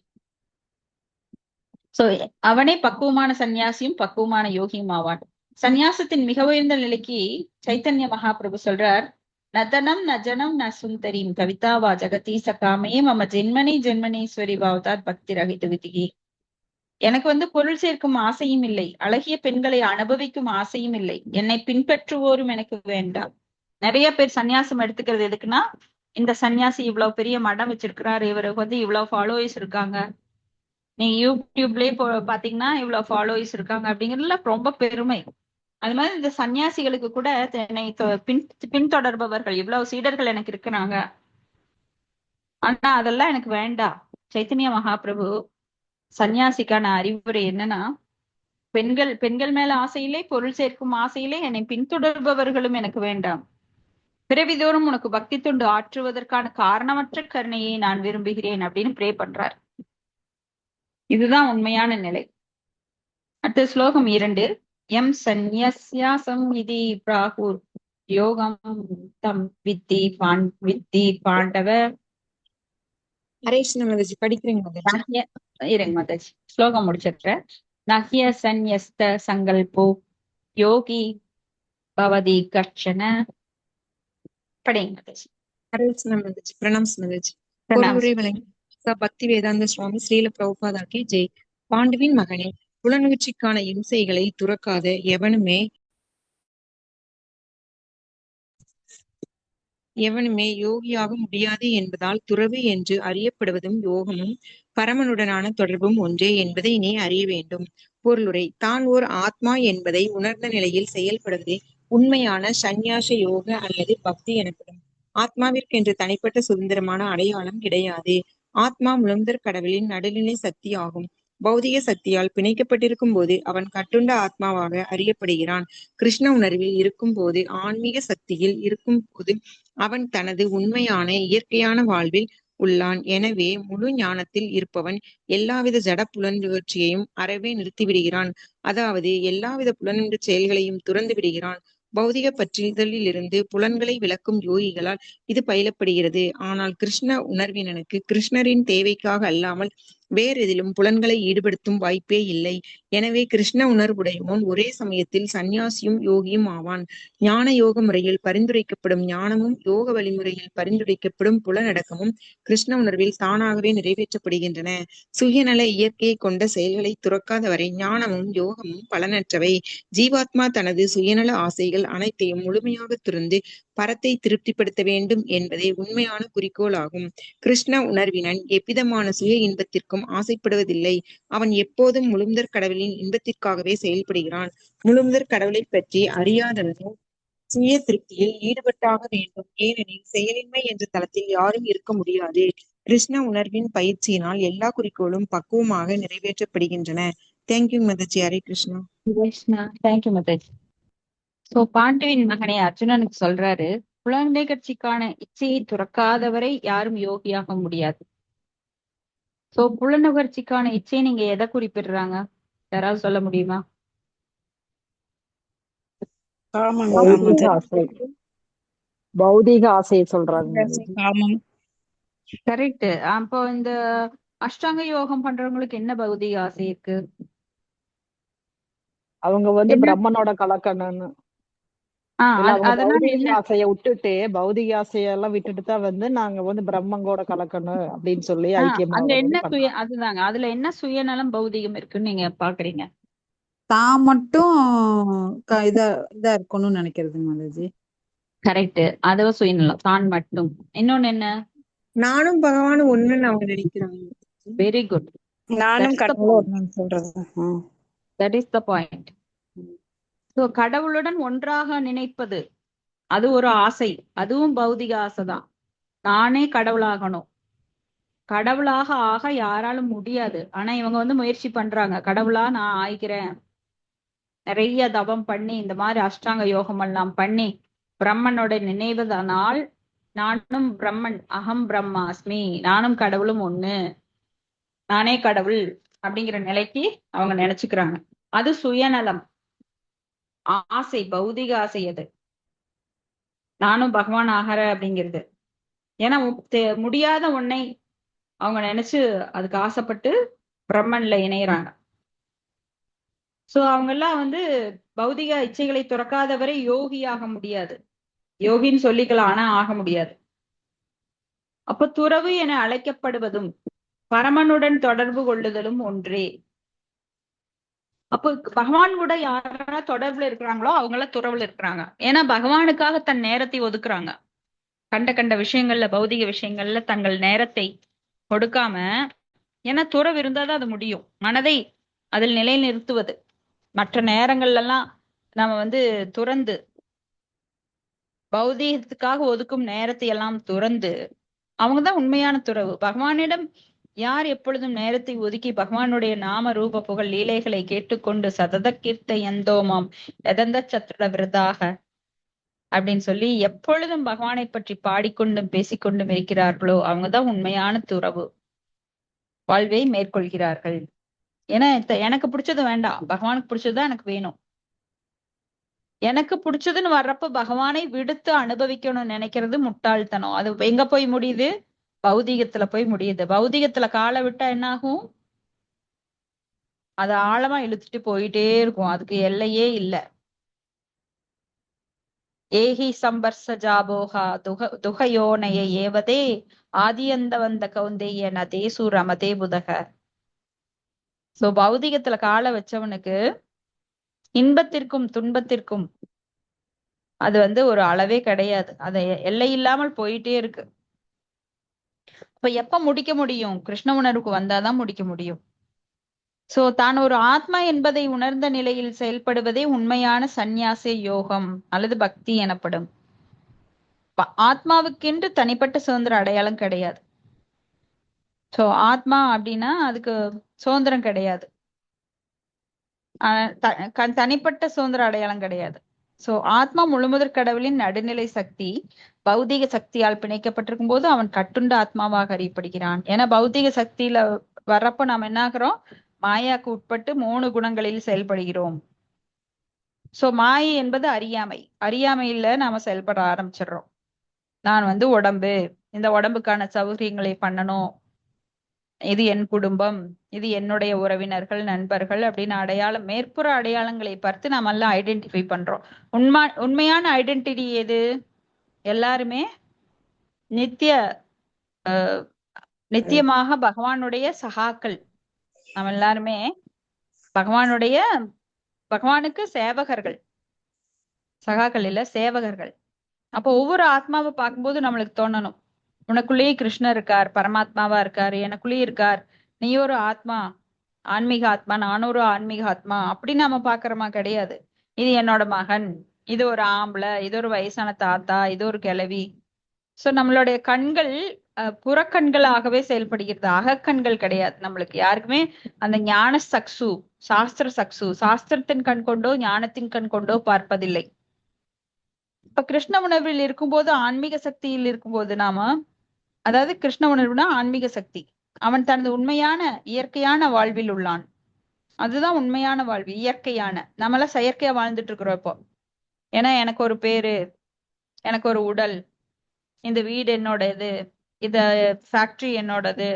சோ அவனே பக்குவமான சன்னியாசியும் பக்குவமான யோகியும் ஆவான். சந்நியாசத்தின் மிக உயர்ந்த நிலைக்கு சைத்தன்ய மகாபிரபு சொல்றார், நதனம் நஜனம் ந சுந்தரிம் கவிதாவா ஜகதி சகாமே மம ஜென்மனி ஜென்மனீஸ்வரி பாவதாத் பக்தி ரகித விதிகி. எனக்கு பொருள் சேர்க்கும் ஆசையும் இல்லை, அழகிய பெண்களை அனுபவிக்கும் ஆசையும் இல்லை, என்னை பின்பற்றுவோரும் எனக்கு வேண்டாம். நிறைய பேர் சன்னியாசம் எடுத்துக்கிறது எதுக்குன்னா, இந்த சன்னியாசி இவ்வளவு பெரிய மடம் வச்சிருக்கிறாரு, இவருக்கு இவ்வளவு ஃபாலோவர்ஸ் இருக்காங்க, நீங்க யூடியூப்லயே பாத்தீங்கன்னா இவ்வளவு ஃபாலோவர்ஸ் இருக்காங்க அப்படிங்கறதுல ரொம்ப பெருமை. அது மாதிரி இந்த சன்னியாசிகளுக்கு கூட என்னை பின்தொடர்பவர்கள் இவ்வளவு சீடர்கள் எனக்கு இருக்கிறாங்க, ஆனா அதெல்லாம் எனக்கு வேண்டாம். சைத்தன்ய மகாபிரபு சன்னியாசிக்கான அறிவுரை என்னன்னா, பெண்கள் மேல ஆசையிலே, பொருள் சேர்க்கும் ஆசையிலே என்னை பின்தொடர்பவர்களும் எனக்கு வேண்டாம். பிறவிதோறும் உனக்கு பக்தி தொண்டு ஆற்றுவதற்கான காரணமற்ற கருணையை நான் விரும்புகிறேன் அப்படின்னு ப்ரே பண்றார். இதுதான் உண்மையான நிலை. அடுத்த ஸ்லோகம் 2. எம் சந்நியாசம் இதி பிராகுர் யோகம் தம் வித்தி பாண்டவ. படிக்கிறீங்க இருங்க மாதாஜி, ஸ்லோகம் முடிச்சிடுறேன். நஹ்ய சந்யஸ்த சங்கல்போ யோகி பவதி கர்ஷன. படிங்க மாதாஜி. பிரணாம் மாதாஜி. பொருளுரை வழங்கி பக்தி வேதாந்த சுவாமி ஸ்ரீல பிரபுபாதா கி ஜெய். பாண்டுவின் மகனே, புலனுச்சிக்கான இம்சைகளை துறக்காத எவனுமே யோகியாக முடியாது என்பதால் துறவு என்று அறியப்படுவதும் யோகமும் பரமனுடனான தொடர்பும் ஒன்றே என்பதை நீ அறிய வேண்டும். பொருளுரை: தான் ஓர் ஆத்மா என்பதை உணர்ந்த நிலையில் செயல்படுவதே உண்மையான சந்நியாச யோக அல்லது பக்தி எனப்படும். ஆத்மாவிற்கென்று தனிப்பட்ட சுதந்திரமான அடையாளம் கிடையாது. ஆத்மா முழுந்தர் கடவுளின் நடுநிலை சக்தி ஆகும். பௌதிக சக்தியால் பிணைக்கப்பட்டிருக்கும் போது அவன் கட்டுண்ட ஆத்மாவாக அறியப்படுகிறான். கிருஷ்ண உணர்வில் இருக்கும் போது, ஆன்மீக சக்தியில் இருக்கும் போது அவன் தனது உண்மையான இயற்கையான வாழ்வில் உள்ளான். எனவே முழு ஞானத்தில் இருப்பவன் எல்லாவித ஜட புலன்களையும் அறவே நிறுத்திவிடுகிறான். அதாவது எல்லாவித புலனின்ற செயல்களையும் துறந்து விடுகிறான். பௌதிக பற்றிதலிலிருந்து புலன்களை விளக்கும் யோகிகளால் இது பயிலப்படுகிறது. ஆனால் கிருஷ்ண உணர்வினனுக்கு கிருஷ்ணரின் தேவைக்காக அல்லாமல் வேறெதிலும் புலன்களை ஈடுபடுத்தும் வாய்ப்பே இல்லை. எனவே கிருஷ்ண உணர்வுடையவன் ஒரே சமயத்தில் சந்நியாசியும் யோகியும் ஆவான். ஞான யோக முறையில் பரிந்துரைக்கப்படும் ஞானமும் யோக வழிமுறையில் பரிந்துரைக்கப்படும் புலனடக்கமும் கிருஷ்ண உணர்வில் தானாகவே நிறைவேற்றப்படுகின்றன. சுயநல இயற்கையை கொண்ட செயல்களை துறக்காதவரை ஞானமும் யோகமும் பலனற்றவை. ஜீவாத்மா தனது சுயநல ஆசைகள் அனைத்தையும் முழுமையாக துறந்து பரத்தை திருப்திப்படுத்த வேண்டும் என்பதே உண்மையான குறிக்கோள் ஆகும். கிருஷ்ண உணர்வினன் எவ்விதமான சுய இன்பத்திற்கும் ஆசைப்படுவதில்லை. அவன் எப்போதும் முழுமுதற் கடவுளின் இன்பத்திற்காகவே செயல்படுகிறான். முழுமுதற் கடவுளை பற்றி அறியாதவனோ சுய திருப்தியில் ஈடுபட்டாக வேண்டும். ஏனெனில் செயலின்மை என்ற தளத்தில் யாரும் இருக்க முடியாது. கிருஷ்ண உணர்வின் பயிற்சியினால் எல்லா குறிக்கோளும் பக்குவமாக நிறைவேற்றப்படுகின்றன. Thank you Mataji. Hare Krishna. Thank you Mataji. So பாண்டுவின் மகனை அர்ஜுனனுக்கு சொல்றாரு, புலனிகழ்ச்சிக்கான இச்சையை துறக்காதவரை யாரும் யோகியாக முடியாது. சோ புலனுகர்ச்சிக்கான இச்சையை நீங்க எதை குறிப்பிடுறாங்க? யாராவது சொல்ல முடியுமா? பௌதீக ஆசை. பௌதீக ஆசையை சொல்றாங்க மாதாஜி. காமம். கரெக்ட். அப்போ இந்த அஷ்டாங்க யோகம் பண்றவங்களுக்கு என்ன பௌதிக ஆசை இருக்கு? அவங்க வந்து என்ன? பிரம்மனோட கலக்கணும்னு இல்ல, அவங்க அதனால பௌதீக என்ன? ஆசையை விட்டுட்டு பௌதீக ஆசையெல்லாம் விட்டுட்டு தான் வந்து நாங்க வந்து பிரம்மங்கோட கலக்கணும் அப்படின்னு சொல்லி ஐக்கியமா அந்த என்ன பண்றாங்க. அதுதாங்க. அதுல என்ன சுயநலம் பௌதிகம் இருக்குன்னு நீங்க பாக்குறீங்க? தான் மட்டும் இதா இருக்கணும்னு நினைக்கிறது மாதாஜி. கரெக்ட். அதுவ சுயநலம், தான் மட்டும். இன்னொன்னு என்ன? நானும் பகவானும் ஒண்ணுன்னு அவங்க நினைக்கிறாங்க. Very good. நானும் That's the கடவுளும் point. ஒண்ணுன்னு சொல்றது. That is the point. So கடவுளுடன் ஒன்றாக நினைப்பது அது ஒரு ஆசை. அதுவும் பௌதிக ஆசைதான். நானே கடவுளாகணும். கடவுளாக ஆக யாராலும் முடியாது. ஆனா இவங்க வந்து முயற்சி பண்றாங்க. கடவுளா நான் ஆயிக்கிறேன், நிறைய தவம் பண்ணி இந்த மாதிரி அஷ்டாங்க யோகம் எல்லாம் பண்ணி பிரம்மனோட நினைவதனால் நானும் பிரம்மன், அகம் பிரம்மாஸ்மி, நானும் கடவுளும் ஒண்ணு, நானே கடவுள் அப்படிங்கிற நிலைக்கு அவங்க நினைச்சுக்கிறாங்க. அது சுயநலம், ஆசை, பௌதிக ஆசை. அது நானும் பகவான் ஆகிற அப்படிங்கிறது. ஏன்னா முடியாத ஒன்னை அவங்க நினைச்சு அதுக்கு ஆசைப்பட்டு பிரம்மன்ல இணையறாங்க. சோ அவங்க எல்லாம் வந்து பௌதிக இச்சைகளை துறக்காதவரை யோகி ஆக முடியாது. யோகின்னு சொல்லிக்கலாம், ஆனா ஆக முடியாது. அப்ப துறவு என அழைக்கப்படுவதும் பரமனுடன் தொடர்பு கொள்ளுதலும் ஒன்றே. அப்போ பகவான் கூட யாரா தொடர்புல இருக்கிறாங்களோ அவங்க எல்லாம் துறவுல இருக்கிறாங்க. ஏன்னா பகவானுக்காக தன் நேரத்தை ஒதுக்குறாங்க. கண்ட விஷயங்கள்ல, பௌதிக விஷயங்கள்ல தங்கள் நேரத்தை கொடுக்காம, ஏன்னா துறவு இருந்தாதான் அது முடியும். மனதை அதில் நிலைநிறுத்துவது. மற்ற நேரங்கள்ல எல்லாம் நம்ம வந்து துறந்து பௌதீகத்துக்காக ஒதுக்கும் நேரத்தை எல்லாம் துறந்து அவங்கதான் உண்மையான துறவு. பகவானிடம் யார் எப்பொழுதும் நேரத்தை ஒதுக்கி பகவானுடைய நாம ரூப புகழ் லீலைகளை கேட்டுக்கொண்டு சதத கீர்த்த எந்தோமாம் எதந்த சத்திர விரதாக அப்படின்னு சொல்லி எப்பொழுதும் பகவானை பற்றி பாடிக்கொண்டும் பேசிக்கொண்டும் இருக்கிறார்களோ அவங்கதான் உண்மையான துறவு வாழ்வை மேற்கொள்கிறார்கள். ஏன்னா எனக்கு பிடிச்சது வேண்டாம், பகவானுக்கு பிடிச்சதுதான் எனக்கு வேணும். எனக்கு பிடிச்சதுன்னு வர்றப்ப பகவானை விடுத்து அனுபவிக்கணும்னு நினைக்கிறது முட்டாள்தனம். அது எங்க போய் முடியுது? பௌதீகத்துல போய் முடியுது. பௌதீகத்துல காலை விட்டா என்ன ஆகும்? அது ஆழமா இழுத்துட்டு போயிட்டே இருக்கும். அதுக்கு எல்லையே இல்ல. ஏஹி சம்பர்ச ஜாபோகா துகயோனைய ஏவதே ஆதியந்த வந்த கௌந்தேய நதேசு ரமதே புதக. சோ பௌதிகத்துல காலை வச்சவனுக்கு இன்பத்திற்கும் துன்பத்திற்கும் அது வந்து ஒரு அளவே கிடையாது. அது எல்லை இல்லாமல் போயிட்டே இருக்கு. அப்ப எப்ப முடிக்க முடியும்? கிருஷ்ண உணர்வுக்கு வந்தாதான் முடிக்க முடியும். சோ தான் ஒரு ஆத்மா என்பதை உணர்ந்த நிலையில் செயல்படுவதே உண்மையான சந்நியாச யோகம் அல்லது பக்தி எனப்படும். ஆத்மாவுக்கென்று தனிப்பட்ட சுதந்திர அடையாளம் கிடையாது. சோ ஆத்மா அப்படின்னா அதுக்கு சுதந்திரம் கிடையாது, தனிப்பட்ட சுதந்திர அடையாளம் கிடையாது. சோ ஆத்மா முழுமுதற் கடவுளின் நடுநிலை சக்தி பௌதீக சக்தியால் பிணைக்கப்பட்டிருக்கும் போது அவன் கட்டுண்ட ஆத்மாவாக அறியப்படுகிறான். ஏன்னா பௌதீக சக்தியில வர்றப்ப நாம் என்ன ஆகிறோம்? மாயாக்கு உட்பட்டு 3 குணங்களில் செயல்படுகிறோம். சோ மாயை என்பது அறியாமை. அறியாமையில நாம செயல்பட ஆரம்பிச்சிடுறோம். நான் வந்து உடம்பு, இந்த உடம்புக்கான சௌகரியங்களை பண்ணணும், இது என் குடும்பம், இது என்னுடைய உறவினர்கள், நண்பர்கள் அப்படின்னு அடையாளம், மேற்புற அடையாளங்களை பார்த்து நாம எல்லாம் ஐடென்டிஃபை பண்றோம். உண்மையான ஐடென்டிட்டி எது? எல்லாருமே நித்தியமாக பகவானுடைய சகாக்கள். நம்ம எல்லாருமே பகவானுக்கு சேவகர்கள், சகாக்கள் இல்ல, சேவகர்கள். அப்போ ஒவ்வொரு ஆத்மாவை பார்க்கும்போது நம்மளுக்கு தோணணும், உனக்குள்ளேயே கிருஷ்ணர் இருக்கார், பரமாத்மாவா இருக்கார், எனக்குள்ளேயே இருக்கார், நீ ஒரு ஆத்மா, ஆன்மீக ஆத்மா, நானும் ஒரு ஆன்மீக ஆத்மா அப்படின்னு நம்ம பாக்குறோமா? கிடையாது. இது என்னோட மகன், இது ஒரு ஆம்பளை, இது ஒரு வயசான தாத்தா, இது ஒரு கிழவி. சோ நம்மளுடைய கண்கள் புறக்கண்களாகவே செயல்படுகிறது, அகக்கண்கள் கிடையாது. நம்மளுக்கு யாருக்குமே அந்த ஞான சக்சு, சாஸ்திர சக்சு, சாஸ்திரத்தின் கண் கொண்டோ ஞானத்தின் கண் கொண்டோ பார்ப்பதில்லை. இப்ப கிருஷ்ண உணர்வில் இருக்கும்போது ஆன்மீக சக்தியில் இருக்கும்போது நாம, அதாவது கிருஷ்ண உணர்வுனா ஆன்மீக சக்தி, அவன் தனது உண்மையான இயற்கையான வாழ்வில் உள்ளான். அதுதான் உண்மையான வாழ்வு, இயற்கையான. நம்மளாம் செயற்கையா வாழ்ந்துட்டு இருக்கிறோம் இப்போ. ஏன்னா எனக்கு ஒரு பேரு, எனக்கு ஒரு உடல், இந்த வீடு என்னோடது, இந்த ஃபேக்டரி என்னோடது,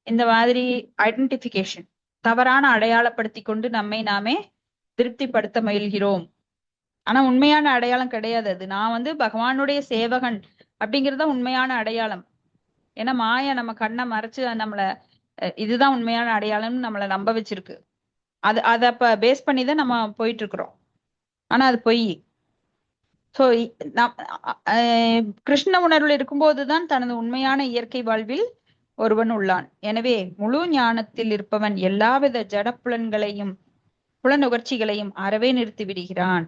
இந்த மாதிரி ஐடென்டிபிகேஷன், தவறான அடையாளப்படுத்தி கொண்டு நம்மை நாமே திருப்திப்படுத்த முயல்கிறோம். ஆனா உண்மையான அடையாளம் கிடையாது அது. நான் வந்து பகவானுடைய சேவகன் அப்படிங்கறதுதான் உண்மையான அடையாளம். ஏன்னா மாயா நம்ம கண்ணை மறைச்சு நம்மள இதுதான் உண்மையான அடையாளம்னு நம்மள நம்ப வச்சிருக்கு. அதை அப்ப பேஸ் பண்ணி தான் நம்ம போயிட்டு இருக்கிறோம். ஆனா அது பொய். சோ கிருஷ்ண உணர்வில் இருக்கும்போதுதான் தனது உண்மையான இயற்கை வாழ்வில் ஒருவன் உள்ளான். எனவே முழு ஞானத்தில் இருப்பவன் எல்லாவித ஜட புலனுகர்ச்சிகளையும் அறவே நிறுத்தி விடுகிறான்.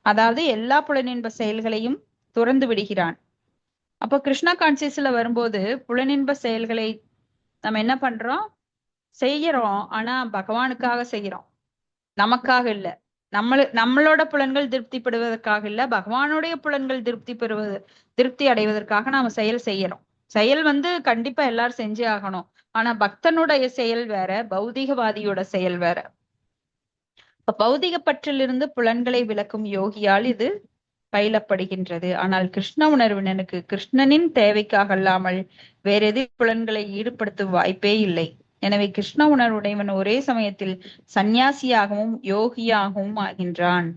அதாவது எல்லா புலனின்ப செயல்களையும் துறந்து விடுகிறான். அப்போ கிருஷ்ணா கான்சியஸ்ல வரும்போது புலனின்ப செயல்களை நம்ம என்ன பண்றோம், செய்யறோம். ஆனா பகவானுக்காக செய்யறோம், நமக்காக இல்ல. நம்மளோட புலன்கள் திருப்திப்படுவதற்காக இல்ல, பகவானுடைய புலன்கள் திருப்தி அடைவதற்காக நாம செயல் செய்யறோம். செயல் வந்து கண்டிப்பா எல்லாரும் செஞ்சே ஆகணும். ஆனா பக்தனுடைய செயல் வேற, பௌதிகவாதியோட செயல் வேற. இப்ப பௌதிக பற்றிலிருந்து புலன்களை விளக்கும் யோகியால் இது பயிலப்படுகின்றது. ஆனால் கிருஷ்ண உணர்வினனுக்கு கிருஷ்ணனின் தேவைக்காக அல்லாமல் வேற எது புலன்களை ஈடுபடுத்தும் வாய்ப்பே இல்லை. எனவே கிருஷ்ண உணர்வுடையவன் ஒரே சமயத்தில் சந்நியாசியாகவும் யோகியாகவும் ஆகின்றான்.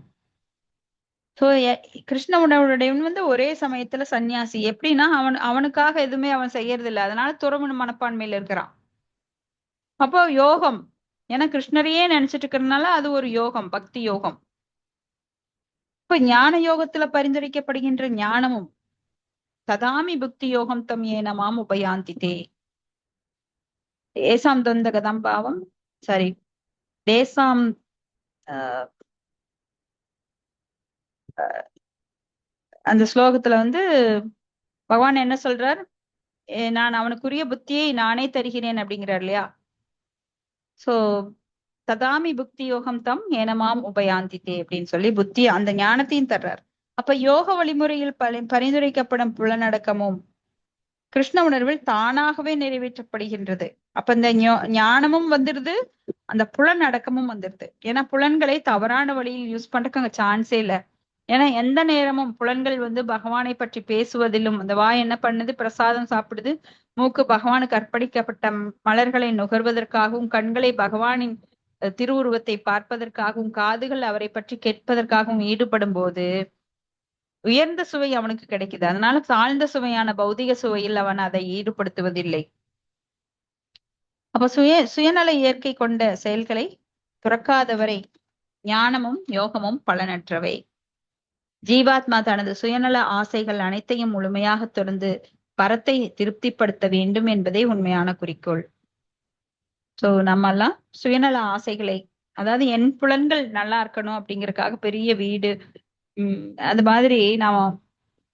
சோ கிருஷ்ண உணர்வுடையவன் வந்து ஒரே சமயத்துல சந்நியாசி. எப்படின்னா அவனுக்காக எதுவுமே அவன் செய்யறது இல்லை, அதனால துறவு மனப்பான்மையில இருக்கிறான். அப்போ யோகம், ஏன்னா கிருஷ்ணரையே நினைச்சிட்டு இருக்கிறதுனால அது ஒரு யோகம், பக்தி யோகம். இப்ப ஞான யோகத்துல பரிந்துரைக்கப்படுகின்ற ஞானமும் ததாமி புக்தி யோகம் தம் ஏனமாம் உபயாந்திதே ஏசாம் தொந்த கதம் பாவம் சாரி தேசாம் அந்த ஸ்லோகத்துல வந்து பகவான் என்ன சொல்றார், நான் அவனுக்குரிய புத்தியை நானே தருகிறேன் அப்படிங்கிறார் இல்லையா. சோ ததாமி புக்தி யோகம் தம் ஏனமாம் உபயாந்தித்தே அப்படின்னு சொல்லி புத்தி அந்த ஞானத்தையும் தர்றார். அப்ப யோக வழிமுறையில் பரிந்துரைக்கப்படும் புலனடக்கமும் கிருஷ்ண உணர்வில் தானாகவே நிறைவேற்றப்படுகின்றது. அப்ப இந்த ஞானமும் வந்துருது, அந்த புலனடக்கமும் வந்துருது. ஏன்னா புலன்களை தவறான வழியில் யூஸ் பண்றதுக்கு அங்க சான்ஸே இல்லை. ஏன்னா எந்த நேரமும் புலன்கள் வந்து பகவானை பற்றி பேசுவதிலும், அந்த வாய் என்ன பண்ணுது, பிரசாதம் சாப்பிடுது, மூக்கு பகவானுக்கு அர்ப்பணிக்கப்பட்ட மலர்களை நுகர்வதற்காகவும், கண்களை பகவானின் திருவுருவத்தை பார்ப்பதற்காகவும், காதுகள் அவரை பற்றி கேட்பதற்காகவும் ஈடுபடும் போது உயர்ந்த சுவை அவனுக்கு கிடைக்குது. அதனால தாழ்ந்த சுவையான பௌதிக சுவையில் அவன் அதை ஈடுபடுத்துவதில்லை. அப்ப சுயநல இயற்கை கொண்ட செயல்களை துறக்காதவரை ஞானமும் யோகமும் பலனற்றவை. ஜீவாத்மா தனது சுயநல ஆசைகள் அனைத்தையும் முழுமையாக துறந்து பரத்தை திருப்திப்படுத்த வேண்டும் என்பதே உண்மையான குறிக்கோள். சோ நம்ம எல்லாம் சுயநல ஆசைகளை, அதாவது என் புலன்கள் நல்லா இருக்கணும் அப்படிங்கறதுக்காக பெரிய வீடு, அது மாதிரி நாம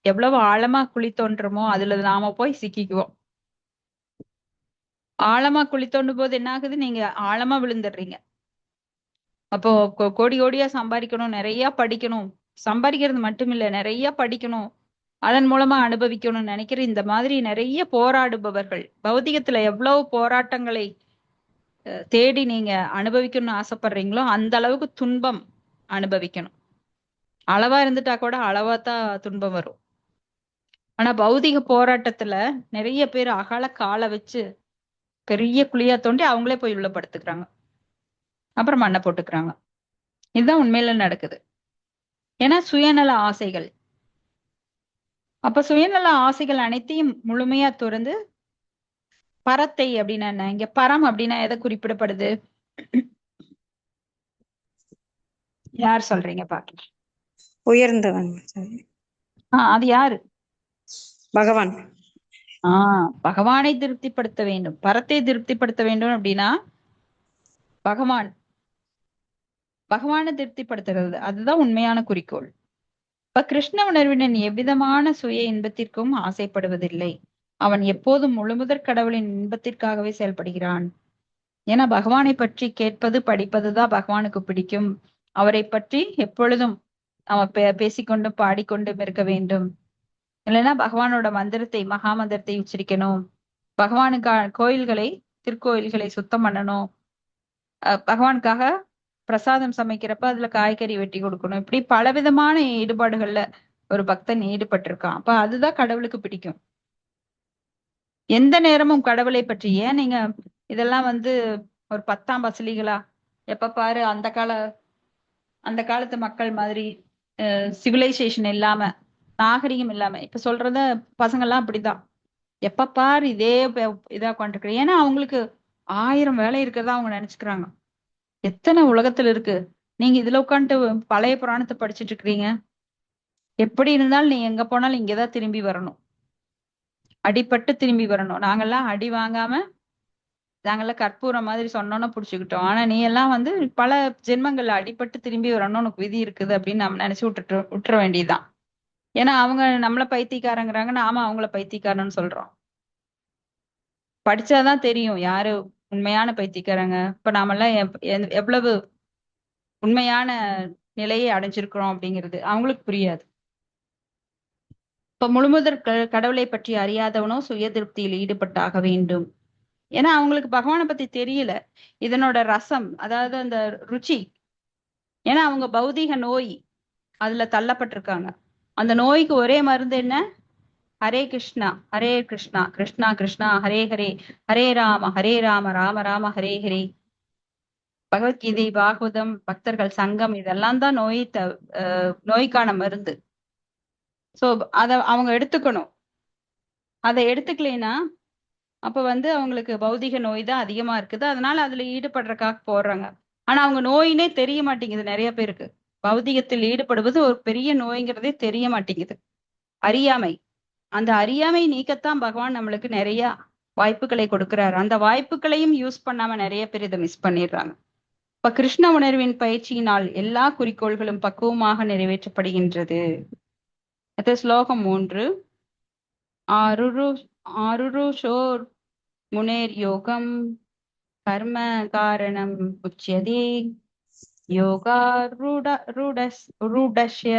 எவ்வளவு ஆழமா குழி தோன்றமோ அதுல நாம போய் சிக்கிக்குவோம். ஆழமா குழி தோண்டும் போது என்ன ஆகுது, நீங்க ஆழமா விழுந்துடுறீங்க. அப்போ கோடி கோடியா சம்பாதிக்கணும், நிறைய படிக்கணும், சம்பாதிக்கிறது மட்டும் இல்ல நிறைய படிக்கணும், அதன் மூலமா அனுபவிக்கணும்னு நினைக்கிற இந்த மாதிரி நிறைய போராடுபவர்கள், பௌதிகத்துல எவ்வளவு போராட்டங்களை தேடி நீங்க அனுபவிக்கணும்னு ஆசைப்படுறீங்களோ அந்த அளவுக்கு துன்பம் அனுபவிக்கணும். அளவா இருந்துட்டா கூட அளவாத்தான் துன்பம் வரும். ஆனா பௌதிக போராட்டத்துல நிறைய பேர் அகல காலை வச்சு பெரிய குழியா தோண்டி அவங்களே போய் உள்ள படுத்துக்கிறாங்க, அப்புறம் மண்ணை போட்டுக்கிறாங்க. இதுதான் உண்மையில நடக்குது. ஏன்னா சுயநல ஆசைகள். அப்ப சுயநல ஆசைகள் அனைத்தையும் முழுமையா துறந்து பரத்தை அப்படின்னா என்ன, இங்க பரம் அப்படின்னா எதை குறிப்பிடப்படுது, யார் சொல்றீங்க பாக்கலாம். உயர்ந்தவன். அது யாரு, பகவான். பகவானை திருப்திப்படுத்த வேண்டும், பரத்தை திருப்திப்படுத்த வேண்டும் அப்படின்னா பகவானை திருப்திப்படுத்துறது, அதுதான் உண்மையான குறிக்கோள். இப்ப கிருஷ்ண உணர்வினன் எவ்விதமான சுய இன்பத்திற்கும் ஆசைப்படுவதில்லை. அவன் எப்போதும் முழுமுதற் கடவுளின் இன்பத்திற்காகவே செயல்படுகிறான். ஏன்னா பகவானை பற்றி கேட்பது படிப்பதுதான் பகவானுக்கு பிடிக்கும். அவரை பற்றி எப்பொழுதும் அவன் பேசிக்கொண்டும் பாடிக்கொண்டும் இருக்க வேண்டும். இல்லைன்னா பகவானோட மந்திரத்தை மகா மந்திரத்தை உச்சரிக்கணும். கோயில்களை திருக்கோயில்களை சுத்தம் பண்ணணும். பகவானுக்காக பிரசாதம் சமைக்கிறப்ப அதுல காய்கறி வெட்டி கொடுக்கணும். இப்படி பலவிதமான ஈடுபாடுகள்ல ஒரு பக்தன் ஈடுபட்டிருக்கான். அப்ப அதுதான் கடவுளுக்கு பிடிக்கும். எந்த நேரமும் கடவுளை பற்றி ஏன் நீங்க இதெல்லாம் ஒரு 10ஆம் பசலிகளா எப்ப பாரு அந்த காலத்து மக்கள் மாதிரி சிவிலைசேஷன் இல்லாம நாகரிகம் இல்லாம இப்ப சொல்றத பசங்க எல்லாம் அப்படிதான் எப்ப பாரு இதே இதா உட்காந்துருக்க. ஏன்னா அவங்களுக்கு 1000 வேலை இருக்கிறதா அவங்க நினைச்சுக்கிறாங்க. எத்தனை உலகத்துல இருக்கு. நீங்க இதுல உட்காந்துட்டு பழைய புராணத்தை படிச்சுட்டு இருக்கிறீங்க. எப்படி இருந்தாலும் நீ எங்க போனாலும் இங்கதான் திரும்பி வரணும். அடிபட்டு திரும்பி வரணும். நாங்கெல்லாம் அடி வாங்காம நாங்கெல்லாம் கற்பூரம் மாதிரி சொன்னோன்னு புடிச்சுக்கிட்டோம். ஆனா நீ எல்லாம் பல ஜென்மங்கள்ல அடிபட்டு திரும்பி வரணும்னு உனக்கு விதி இருக்குது அப்படின்னு நம்ம நினைச்சு விட்டுற வேண்டியதுதான். ஏன்னா அவங்க நம்மள பைத்தியக்காரங்கிறாங்க, நாம அவங்கள பைத்தியக்காரன்னு சொல்றோம். படிச்சாதான் தெரியும் யாரு உண்மையான பைத்தியக்காரங்க. இப்ப நாமெல்லாம் எவ்வளவு உண்மையான நிலையை அடைஞ்சிருக்கிறோம் அப்படிங்கிறது அவங்களுக்கு புரியாது. இப்ப முழுமுதற் கடவுளை பற்றி அறியாதவனோ சுய திருப்தியில் ஈடுபட்டாக வேண்டும். ஏன்னா அவங்களுக்கு பகவானை பத்தி தெரியல, இதனோட ரசம், அதாவது அந்த ருச்சி. ஏன்னா அவங்க பௌதீக நோய் அதுல தள்ளப்பட்டிருக்காங்க. அந்த நோய்க்கு ஒரே மருந்து என்ன? ஹரே கிருஷ்ணா ஹரே கிருஷ்ணா கிருஷ்ணா கிருஷ்ணா ஹரே ஹரே ஹரே ராம ராம ராம ஹரே ஹரே. பகவத்கீதை, பாகவதம், பக்தர்கள் சங்கம் இதெல்லாம் தான் நோய்க்கான மருந்து. சோ அவங்க எடுத்துக்கணும். அதை எடுத்துக்கலைன்னா அப்ப அவங்களுக்கு பௌதிக நோய் தான் அதிகமா இருக்குது. அதனால அதுல ஈடுபடுறதுக்காக போடுறாங்க. ஆனா அவங்க நோயினே தெரிய மாட்டேங்குது நிறைய பேருக்கு. பௌதிகத்தில் ஈடுபடுவது ஒரு பெரிய நோய்ங்கிறதே தெரிய மாட்டேங்குது. அறியாமை. அந்த அறியாமை நீக்கத்தான் பகவான் நம்மளுக்கு நிறைய வாய்ப்புகளை கொடுக்கிறாரு. அந்த வாய்ப்புகளையும் யூஸ் பண்ணாம நிறைய பேர் இதை மிஸ் பண்ணிடுறாங்க. இப்ப கிருஷ்ண உணர்வின் பயிற்சியினால் எல்லா குறிக்கோள்களும் பக்குவமாக நிறைவேற்றப்படுகின்றது. அது ஸ்லோகம் 3. ஆருருஷோர் முனேர் யோகம் கர்ம காரணம் உச்சியதே யோகா ரூடஸ்ய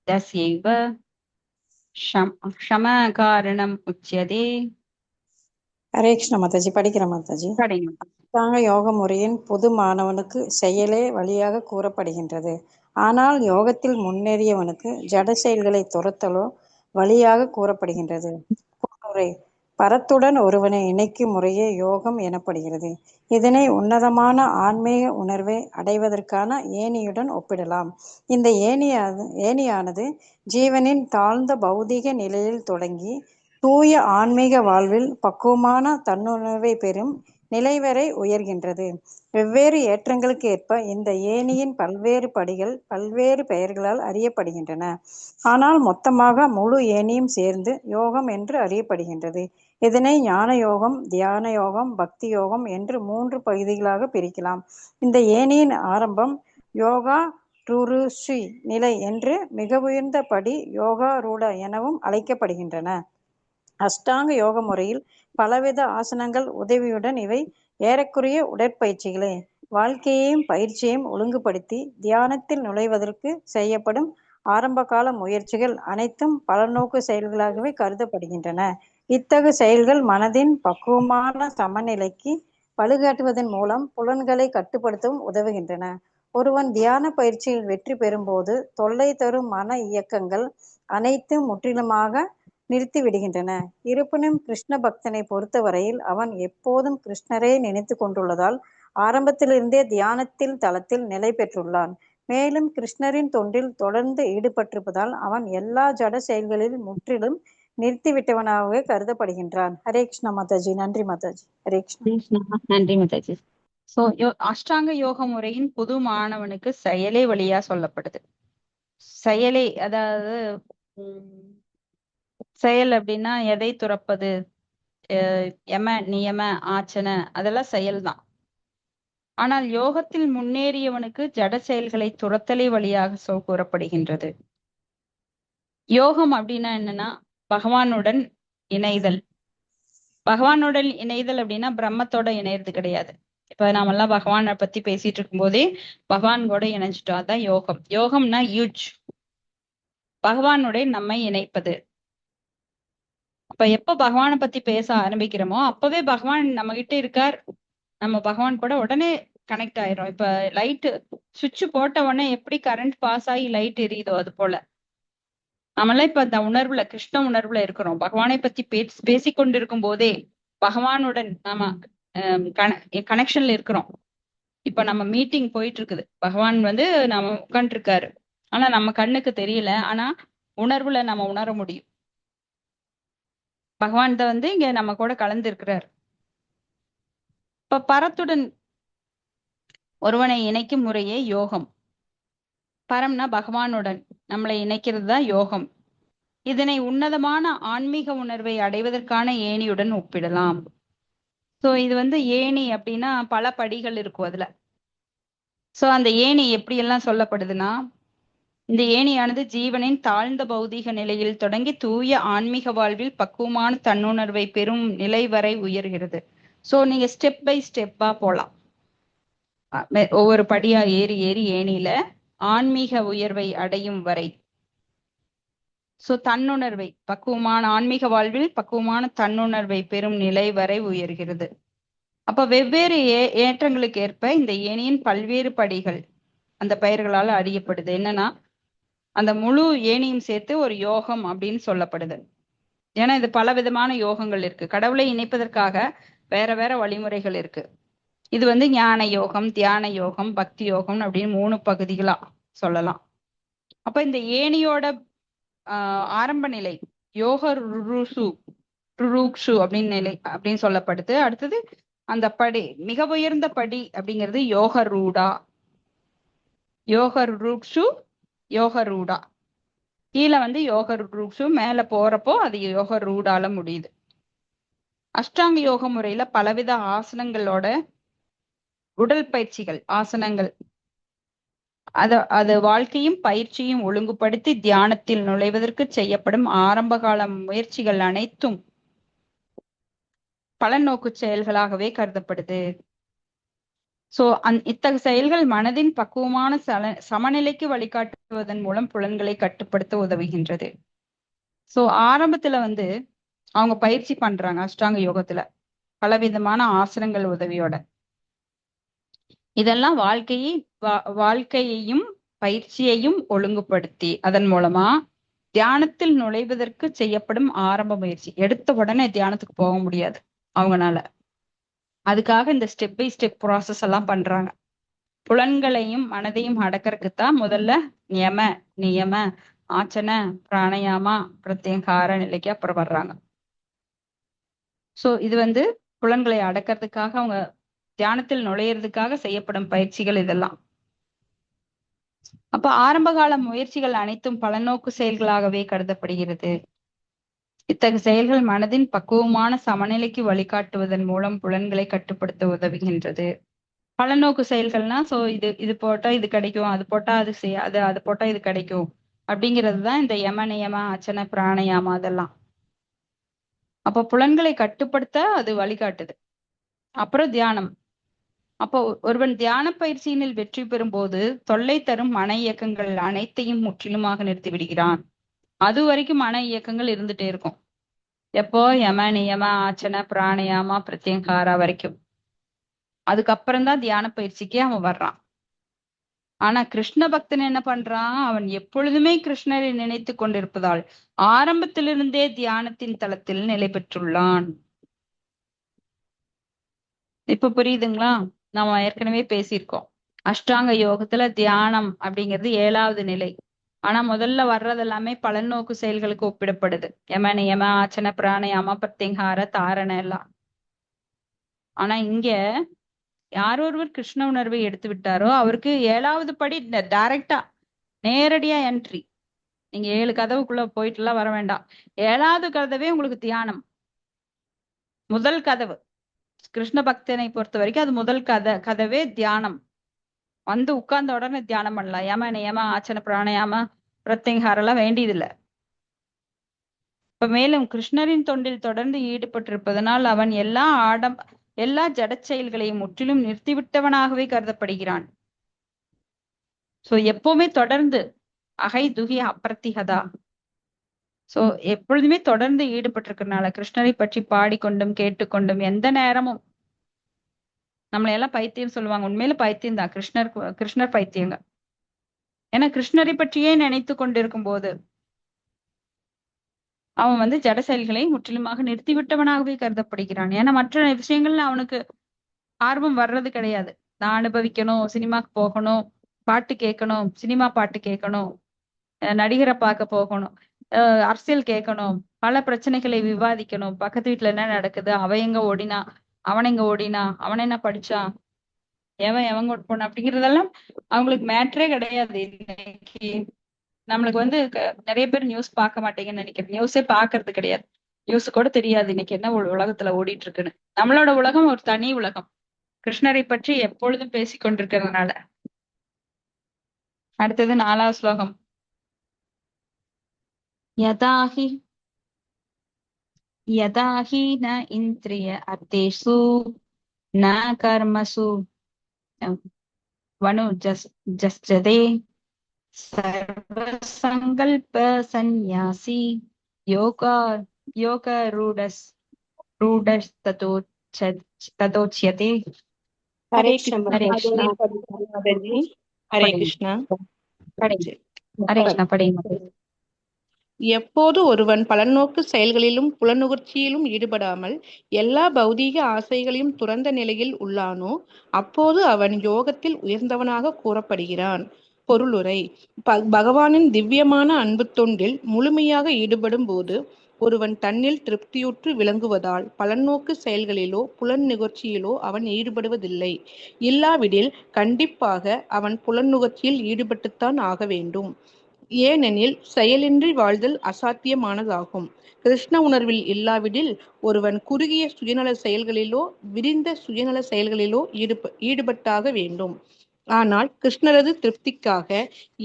தஸ்யைவ க்ஷம காரணம் உச்சியதே. ஹரே கிருஷ்ண மாதாஜி. படிக்கிற மாதாஜி. அஷ்டாங்க யோக முறையின் பொது மாணவனுக்கு செயலே வழியாக கூறப்படுகின்றது. ஆனால் யோகத்தில் முன்னேறியவனுக்கு ஜட செயல்களை துரத்தலோ வழியாக கூறப்படுகின்றது. பரத்துடன் ஒருவனை இணைக்கும் முறையே யோகம் எனப்படுகிறது. இதனை உன்னதமான ஆன்மீக உணர்வை அடைவதற்கான ஏணியுடன் ஒப்பிடலாம். இந்த ஏணியானது ஜீவனின் தாழ்ந்த பௌதிக நிலையில் தொடங்கி தூய ஆன்மீக வாழ்வில் பக்குவமான தன்னுணர்வை பெறும் நிலை வரை உயர்கின்றது. வெவ்வேறு ஏற்றங்களுக்கு ஏற்ப இந்த ஏணியின் பல்வேறு படிகள் பல்வேறு பெயர்களால் அறியப்படுகின்றன. ஆனால் மொத்தமாக முழு ஏணியும் சேர்ந்து யோகம் என்று அறியப்படுகின்றது. இதனை ஞான யோகம், தியான யோகம், பக்தி யோகம் என்று 3 பகுதிகளாக பிரிக்கலாம். இந்த ஏணியின் ஆரம்பம் யோகா ருருஷி நிலை என்று மிக உயர்ந்த படி யோகா ரூட எனவும் அழைக்கப்படுகின்றன. அஷ்டாங்க யோக முறையில் பலவித ஆசனங்கள் உதவியுடன் இவை ஏறக்குறைய உடற்பயிற்சிகளே. வாழ்க்கையையும் பயிற்சியையும் ஒழுங்குபடுத்தி தியானத்தில் நுழைவதற்கு செய்யப்படும் ஆரம்பகால முயற்சிகள் அனைத்தும் பலநோக்கு செயல்களாகவே கருதப்படுகின்றன. இத்தகு செயல்கள் மனதின் பக்குவமான சமநிலைக்கு வழிகாட்டுவதன் மூலம் புலன்களை கட்டுப்படுத்தவும் உதவுகின்றன. ஒருவன் தியான பயிற்சியில் வெற்றி பெறும்போது தொல்லை தரும் மன இயக்கங்கள் அனைத்தும் முற்றிலுமாக நிறுத்தி விடுகின்றன. இருப்பினும் கிருஷ்ண பக்தனை பொறுத்தவரையில் அவன் எப்போதும் கிருஷ்ணரை நினைத்து கொண்டுள்ளதால் ஆரம்பத்திலிருந்தே தியானத்தில் தளத்தில் நிலை பெற்றுள்ளான். மேலும் கிருஷ்ணரின் தொண்டில் தொடர்ந்து ஈடுபட்டிருப்பதால் அவன் எல்லா ஜட செயல்களிலும் முற்றிலும் நிறுத்திவிட்டவனாகவே கருதப்படுகின்றான். ஹரே கிருஷ்ண மாதாஜி. நன்றி மாதாஜி. ஹரே கிருஷ்ணா. நன்றி மாதாஜி. சோ அஷ்டாங்க யோக முறையின் புது மாணவனுக்கு செயலே வழியா சொல்லப்படுது. செயலே, அதாவது செயல் அப்படின்னா எதை துறப்பது, யம நியம ஆச்சன அதெல்லாம் செயல்தான். ஆனால் யோகத்தில் முன்னேறியவனுக்கு ஜட செயல்களை துரத்தலே வழியாக கூறப்படுகின்றது. யோகம் அப்படின்னா என்னன்னா பகவானுடன் இணைதல். பகவானுடன் இணைதல் அப்படின்னா பிரம்மத்தோட இணையறது கிடையாது. இப்ப நாமெல்லாம் பகவானை பத்தி பேசிட்டு இருக்கும் போதே பகவான் கூட இணைஞ்சிட்டோம். அதான் யோகம். யோகம்னா யூஜ் பகவானுடைய நம்மை இணைப்பது. அப்ப எப்ப பகவானை பத்தி பேச ஆரம்பிக்கிறோமோ அப்பவே பகவான் நம்ம கிட்ட இருக்கார், நம்ம பகவான் கூட உடனே கனெக்ட் ஆயிரும். இப்ப லைட் சுவிட்ச் போட்ட உடனே எப்படி கரண்ட் பாஸ் ஆகி லைட் எரியுதோ அது போல நம்மளாம் இப்ப அந்த உணர்வுல, கிருஷ்ண உணர்வுல இருக்கிறோம். பகவானை பத்தி பேசிக்கொண்டிருக்கும் போதே பகவானுடன் நாம கனெக்ஷன்ல இருக்கிறோம். இப்ப நம்ம மீட்டிங் போயிட்டு இருக்குது, பகவான் நம்ம உட்கார்ந்து இருக்காரு, ஆனா நம்ம கண்ணுக்கு தெரியல, ஆனா உணர்வுல நம்ம உணர முடியும். பகவான் தான் இங்க நம்ம கூட கலந்து இருக்கிறார். இப்ப பரத்துடன் ஒருவனை இணைக்கும் முறையே யோகம். பரம்னா பகவானுடன் நம்மளை இணைக்கிறது தான் யோகம். இதனை உன்னதமான ஆன்மீக உணர்வை அடைவதற்கான ஏணியுடன் ஒப்பிடலாம். சோ இது ஏணி அப்படின்னா பல படிகள் இருக்கும் அதுல. சோ அந்த ஏணி எப்படி எல்லாம் சொல்லப்படுதுன்னா, இந்த ஏணியானது ஜீவனின் தாழ்ந்த பௌதீக நிலையில் தொடங்கி தூய ஆன்மீக வாழ்வில் பக்குவமான தன்னுணர்வை பெறும் நிலை வரை உயர்கிறது. சோ நீங்க ஸ்டெப் பை ஸ்டெப்பா போலாம், ஒவ்வொரு படியா ஏறி ஏறி ஏணியில ஆன்மீக உயர்வை அடையும் வரை. சோ தன்னுணர்வை, பக்குவமான ஆன்மீக வாழ்வில் பக்குவமான தன்னுணர்வை பெறும் நிலை வரை உயர்கிறது. அப்ப வெவ்வேறு ஏற்றங்களுக்கு ஏற்ப இந்த ஏணியின் பல்வேறு படிகள் அந்த பெயர்களால் அறியப்படுது. என்னன்னா அந்த முழு ஏணியும் சேர்த்து ஒரு யோகம் அப்படின்னு சொல்லப்படுது. ஏன்னா இது பல விதமான யோகங்கள் இருக்கு. கடவுளை இணைப்பதற்காக வேற வேற வழிமுறைகள் இருக்கு. இது ஞான யோகம், தியான யோகம், பக்தி யோகம் அப்படின்னு 3 பகுதிகளா சொல்லலாம். அப்ப இந்த ஏணியோட ஆரம்ப நிலை யோக ருருக்ஷு அப்படின்னு நிலை அப்படின்னு சொல்லப்படுது. அடுத்தது அந்த படி, மிக உயர்ந்த படி அப்படிங்கிறது யோக ரூடா, யோக ருருக்ஷு, யோக ரூடா. கீழே யோக ருருக்ஷு, மேல போறப்போ அது யோக ரூடால முடியுது. அஷ்டாங்க யோக முறையில பலவித ஆசனங்களோட உடல் பயிற்சிகள், ஆசனங்கள், அது வாழ்க்கையும் பயிற்சியும் ஒழுங்குபடுத்தி தியானத்தில் நுழைவதற்கு செய்யப்படும் ஆரம்பகால முயற்சிகள் அனைத்தும் பலநோக்கு செயல்களாகவே கருதப்படுது. சோ இத்தகைய செயல்கள் மனதின் பக்குவமான சமநிலைக்கு வழிகாட்டுவதன் மூலம் புலன்களை கட்டுப்படுத்த உதவுகின்றது. சோ ஆரம்பத்துல அவங்க பயிற்சி பண்றாங்க அஷ்டாங்க யோகத்துல பலவிதமான ஆசனங்கள் உதவியோட. இதெல்லாம் வாழ்க்கையையும் பயிற்சியையும் ஒழுங்குபடுத்தி அதன் மூலமா தியானத்தில் நுழைவதற்கு செய்யப்படும் ஆரம்ப முயற்சி. எடுத்த உடனே தியானத்துக்கு போக முடியாது அவங்கனால. அதுக்காக இந்த ஸ்டெப் பை ஸ்டெப் ப்ராசஸ் எல்லாம் பண்றாங்க. புலன்களையும் மனதையும் அடக்கறதுக்குத்தான் முதல்ல நியம ஆச்சன பிராணயாமா பிரத்யங்கார நிலைக்கு அப்புறம் வர்றாங்க. சோ இது புலன்களை அடக்கிறதுக்காக, அவங்க தியானத்தில் நுழையிறதுக்காக செய்யப்படும் பயிற்சிகள் இதெல்லாம். அப்ப ஆரம்பகால முயற்சிகள் அனைத்தும் பலநோக்கு செயல்களாகவே கருதப்படுகிறது. இத்தகைய செயல்கள் மனதின் பக்குவமான சமநிலைக்கு வழிகாட்டுவதன் மூலம் புலன்களை கட்டுப்படுத்த உதவுகின்றது. பலநோக்கு செயல்கள்னா இது போட்டா இது கிடைக்கும், அது போட்டா அது அது போட்டா இது கிடைக்கும் அப்படிங்கிறதுதான் இந்த யம நியம ஆச்சன பிராணயாமா அதெல்லாம். அப்ப புலன்களை கட்டுப்படுத்த அது வழிகாட்டுது. அப்புறம் தியானம். அப்போ ஒருவன் தியான பயிற்சியினில் வெற்றி பெறும் போது தொல்லை தரும் மன இயக்கங்கள் அனைத்தையும் முற்றிலுமாக நிறுத்தி விடுகிறான். அது வரைக்கும் மன இயக்கங்கள் இருந்துட்டே இருக்கும். எப்போ யம நியம ஆச்சன பிராணயாமா பிரத்யங்காரா வரைக்கும். அதுக்கப்புறம் தான் தியான பயிற்சிக்கே அவன் வர்றான். ஆனா கிருஷ்ண பக்தன் என்ன பண்றான்? அவன் எப்பொழுதுமே கிருஷ்ணரை நினைத்து கொண்டிருப்பதால் ஆரம்பத்திலிருந்தே தியானத்தின் தளத்தில் நிலை பெற்றுள்ளான். இப்ப புரியுதுங்களா? நாம ஏற்கனவே பேசியிருக்கோம். அஷ்டாங்க யோகத்துல தியானம் அப்படிங்கிறது 7வது நிலை. ஆனா முதல்ல வர்றது எல்லாமே பலநோக்கு செயல்களுக்கு ஒப்பிடப்படுது. யம நியம ஆச்சன பிராணயாமா பிரத்யங்கார தாரண எல்லாம். ஆனா இங்க யார் ஒருவர் கிருஷ்ண உணர்வை எடுத்து விட்டாரோ அவருக்கு 7வது படி டைரக்டா நேரடியா என்ட்ரி. நீங்க 7 கதவுக்குள்ள போயிட்டு எல்லாம் வர வேண்டாம். 7வது கதவே உங்களுக்கு தியானம். முதல் கதவு கிருஷ்ண பக்தனை பொறுத்த வரைக்கும் அது முதல் கதவே தியானம். உட்கார்ந்த உடனே தியானம் பண்ணலாம். யம நியம ஆச்சன பிராணயாம பிரத்யங்காரம் எல்லாம் வேண்டியதில்லை. இப்ப மேலும் கிருஷ்ணரின் தொண்டில் தொடர்ந்து ஈடுபட்டிருப்பதனால் அவன் எல்லா ஜட செயல்களையும் முற்றிலும் நிறுத்திவிட்டவனாகவே கருதப்படுகிறான். சோ எப்பவுமே தொடர்ந்து அகை துகி அப்பிரத்திகதா. சோ எப்பொழுதுமே தொடர்ந்து ஈடுபட்டிருக்கிறதுனால கிருஷ்ணரை பற்றி பாடிக்கொண்டும் கேட்டுக்கொண்டும் எந்த நேரமும் நம்மளை எல்லாம் பைத்தியம் சொல்லுவாங்க. உண்மையில பைத்தியம் தான். கிருஷ்ணர் பைத்தியங்க. ஏன்னா கிருஷ்ணரை பற்றியே நினைத்து கொண்டிருக்கும் போது அவன் வந்து ஜட செயல்களை முற்றிலுமாக நிறுத்திவிட்டவனாகவே கருதப்படுகிறான். ஏன்னா மற்ற விஷயங்கள்ல அவனுக்கு ஆர்வம் வர்றது கிடையாது. நான் அனுபவிக்கணும், சினிமாக்கு போகணும், பாட்டு கேட்கணும், சினிமா பாட்டு கேட்கணும், நடிகரை பார்க்க போகணும், அரசியல் கேட்கணும், பல பிரச்சனைகளை விவாதிக்கணும், பக்கத்து வீட்டுல என்ன நடக்குது, அவ எங்க ஓடினா, அவன் எங்க ஓடினா, அவன் என்ன படிச்சான், எவன் ஓட் போன அப்படிங்கறதெல்லாம் அவங்களுக்கு மேட்ரே கிடையாது. இன்னைக்கு நம்மளுக்கு வந்து நிறைய பேர் நியூஸ் பார்க்க மாட்டீங்கன்னு நினைக்கிறேன். நியூஸே பாக்குறது கிடையாது. நியூஸ் கூட தெரியாது இன்னைக்கு என்ன உலகத்துல ஓடிட்டு இருக்குன்னு. நம்மளோட உலகம் ஒரு தனி உலகம், கிருஷ்ணரை பற்றி எப்பொழுதும் பேசிக் கொண்டிருக்கிறதுனால. அடுத்தது 4வது ஸ்லோகம். யதாஹி யதாஹி ந இந்திரிய அர்த்தேஷு ந கர்மசு வனு ஜஸ்ஜதே சர்வசங்கல்ப சந்நியாசி யோகா யோக ரூடஸ் ததோச்யதே. ஹரே ஹரே கிருஷ்ணா. ஹரே கிருஷ்ணா. ஹரே கிருஷ்ணா படிங்க. எப்போது ஒருவன் பலநோக்கு செயல்களிலும் புலனுகர்ச்சியிலும் ஈடுபடாமல் எல்லா பௌதீக ஆசைகளையும் துறந்த நிலையில் உள்ளானோ அப்போது அவன் யோகத்தில் உயர்ந்தவனாக கூறப்படுகிறான். பொருளுரை. பகவானின் திவ்யமான அன்பு தொண்டில் முழுமையாக ஈடுபடும் போது ஒருவன் தன்னில் திருப்தியுற்று விளங்குவதால் பலநோக்கு செயல்களிலோ புலன் நுகர்ச்சியிலோ அவன் ஈடுபடுவதில்லை. இல்லாவிடில் கண்டிப்பாக அவன் புலன் நுகர்ச்சியில் ஈடுபட்டுத்தான் ஆக வேண்டும். ஏனெனில் செயலின்றி வாழ்தல் அசாத்தியமானதாகும். கிருஷ்ண உணர்வில் இல்லாவிடில் ஒருவன் குறுகிய சுயநல செயல்களிலோ விரிந்த சுயநல செயல்களிலோ ஈடுபட்டாக வேண்டும். ஆனால் கிருஷ்ணரது திருப்திக்காக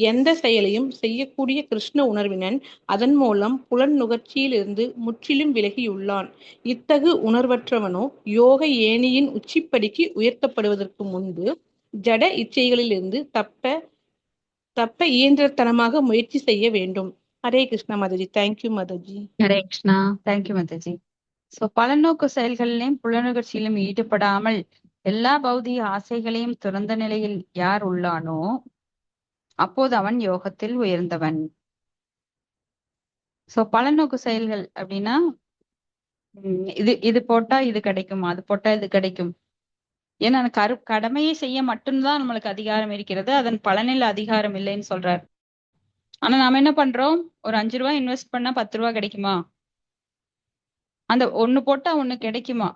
எந்த செயலையும் செய்யக்கூடிய கிருஷ்ண உணர்வினன் அதன் மூலம் புலன் நுகர்ச்சியிலிருந்து முற்றிலும் விலகியுள்ளான். இத்தகு உணர்வற்றவனோ யோக ஏணியின் உச்சிப்படிக்கு உயர்த்தப்படுவதற்கு முன்பு ஜட இச்சைகளிலிருந்து தப்ப இயந்திரத்தனமாக முயற்சி செய்ய வேண்டும். Hare Krishna Mataji. Thank you Mataji. Hare Krishna. Thank you Mataji. So பலநோக்கு செயல்களிலும் புலனுகர்ச்சியிலும் ஈடுபடாமல் எல்லா பௌதிக ஆசைகளையும் துறந்த நிலையில் யார் உள்ளானோ அப்போது அவன் யோகத்தில் உயர்ந்தவன். சோ பலநோக்கு செயல்கள் அப்படின்னா இது போட்டா இது கிடைக்கும், அது போட்டா இது கிடைக்கும். ஏன்னா கடமையை செய்ய மட்டும்தான் நம்மளுக்கு அதிகாரம் இருக்கிறது, அதன் பலனில் அதிகாரம் இல்லைன்னு சொல்றாரு. ஆனா நாம என்ன பண்றோம், ஒரு 5 ரூபாய் இன்வெஸ்ட் பண்ணா 10 ரூபாய் கிடைக்குமா, அந்த ஒண்ணு போட்டா ஒண்ணு கிடைக்குமா,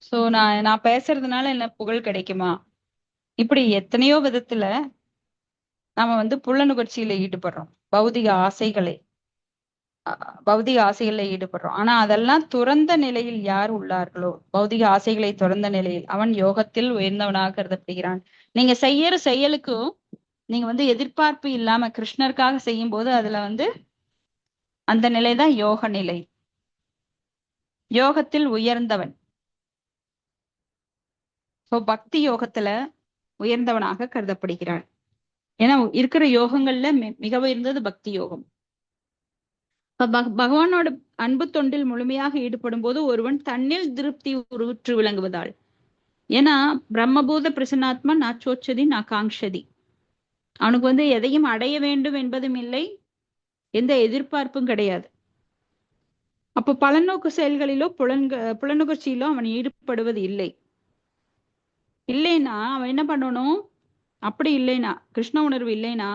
சோ நான் பேசுறதுனால என்ன புகழ் கிடைக்குமா, இப்படி எத்தனையோ விதத்துல நாம வந்து புலனுகர்ச்சியில ஈடுபடுறோம், பௌதிக ஆசைகள்ல ஈடுபடுறோம். ஆனா அதெல்லாம் துறந்த நிலையில் யார் உள்ளார்களோ, பௌதிக ஆசைகளை துறந்த நிலையில் அவன் யோகத்தில் உயர்ந்தவனாக கருதப்படுகிறான். நீங்க செய்யற செயலுக்கும் நீங்க வந்து எதிர்பார்ப்பு இல்லாம கிருஷ்ணருக்காக செய்யும் போது அதுல வந்து அந்த நிலைதான் யோக நிலை, யோகத்தில் உயர்ந்தவன். சோ பக்தி யோகத்துல உயர்ந்தவனாக கருதப்படுகிறான். ஏன்னா இருக்கிற யோகங்கள்ல மிக உயர்ந்தது பக்தி யோகம். பகவானோட அன்பு தொண்டில் முழுமையாக ஈடுபடும் போது ஒருவன் தன்னில் திருப்தி உற்று விளங்குவதால். ஏன்னா பிரம்மபூத பிரசன்னாத்மா நாச்சோச்சதி நாகாங்ஷதி, அவனுக்கு வந்து எதையும் அடைய வேண்டும் என்பதும் இல்லை, எந்த எதிர்பார்ப்பும் கிடையாது. அப்போ பலநோக்கு செயல்களிலோ புலனுகர்ச்சியிலோ அவன் ஈடுபடுவது இல்லைன்னா அவன் என்ன பண்ணணும், அப்படி இல்லைன்னா கிருஷ்ண உணர்வு இல்லைன்னா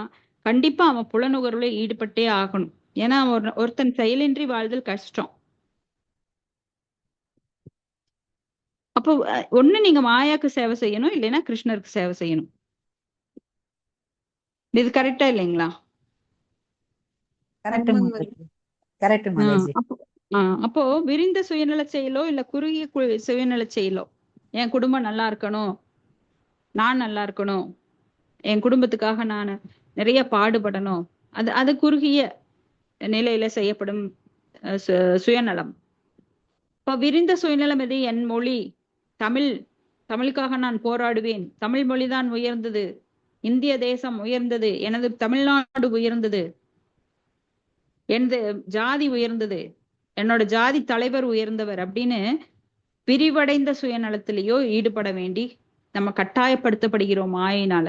கண்டிப்பா அவன் புலனுகர்வுல ஈடுபட்டே ஆகணும். ஏன்னா ஒருத்தன் செயலின்றி வாழ்தல் கஷ்டம். அப்போ ஒண்ணு நீங்க மாயாக்கு சேவை செய்யணும், இல்லைன்னா கிருஷ்ணருக்கு சேவை செய்யணும். இது கரெக்டா இல்லைங்களா? அப்போ விரிந்த சுயநல செயலோ இல்ல குறுகிய சுயநல செயலோ, என் குடும்பம் நல்லா இருக்கணும், நான் நல்லா இருக்கணும், என் குடும்பத்துக்காக நான் நிறைய பாடுபடணும், அது குறுகிய நிலையில செய்யப்படும் சுயநலம். இப்ப விரிந்த சுயநலம் எது, என் மொழி தமிழுக்காக நான் போராடுவேன், தமிழ் மொழிதான் உயர்ந்தது, இந்திய தேசம் உயர்ந்தது, எனது தமிழ்நாடு உயர்ந்தது, எனது ஜாதி உயர்ந்தது, என்னோட ஜாதி தலைவர் உயர்ந்தவர் அப்படின்னு விரிவடைந்த சுயநலத்திலேயோ ஈடுபட வேண்டி நம்ம கட்டாயப்படுத்தப்படுகிறோம் மாயினால.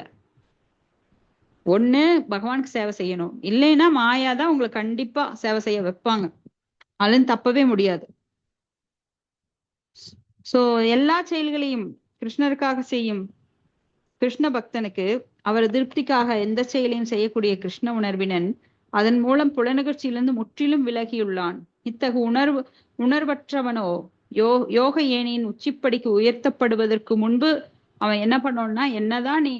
ஒண்ணு பகவானுக்கு சேவை செய்யணும், இல்லைன்னா மாயாதான் உங்களை கண்டிப்பா சேவை செய்ய வைப்பாங்க. அதுல தப்பவே முடியாது. சோ எல்லா செயல்களையும் கிருஷ்ணருக்காக செய்யும் கிருஷ்ண பக்தனுக்கு அவர் திருப்திக்காக எந்த செயலையும் செய்யக்கூடிய கிருஷ்ண உணர்வினன் அதன் மூலம் புலனுகர்ச்சியிலிருந்து முற்றிலும் விலகியுள்ளான். இத்தகு உணர்வற்றவனோ யோக ஏணியின் உச்சிப்படிக்கு உயர்த்தப்படுவதற்கு முன்பு அவன் என்ன பண்ணோம்னா, என்னதான் நீ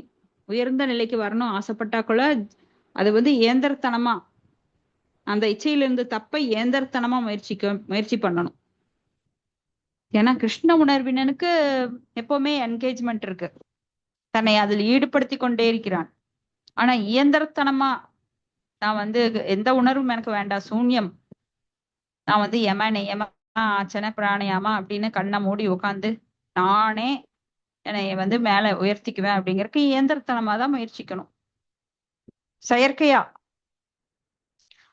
உயர்ந்த நிலைக்கு வரணும் ஆசைப்பட்டா கூட அது இயந்திரத்தனமா அந்த இச்சையிலிருந்து தப்ப இயந்திரத்தனமா முயற்சி பண்ணணும். ஏன்னா கிருஷ்ண உணர்வினனுக்கு எப்பவுமே என்கேஜ்மெண்ட் இருக்கு, தன்னை அதில் ஈடுபடுத்தி கொண்டே இருக்கிறான். ஆனா இயந்திரத்தனமா நான் எந்த உணர்வும் எனக்கு வேண்டாம், சூன்யம், நான் யம நியம ஆச்சன பிராணயாமா அப்படின்னு கண்ணை மூடி உட்காந்து நானே என்னை மேல உயர்த்திக்குவேன் அப்படிங்கறதுக்கு இயந்திரத்தனமா தான் முயற்சிக்கணும், செயற்கையா.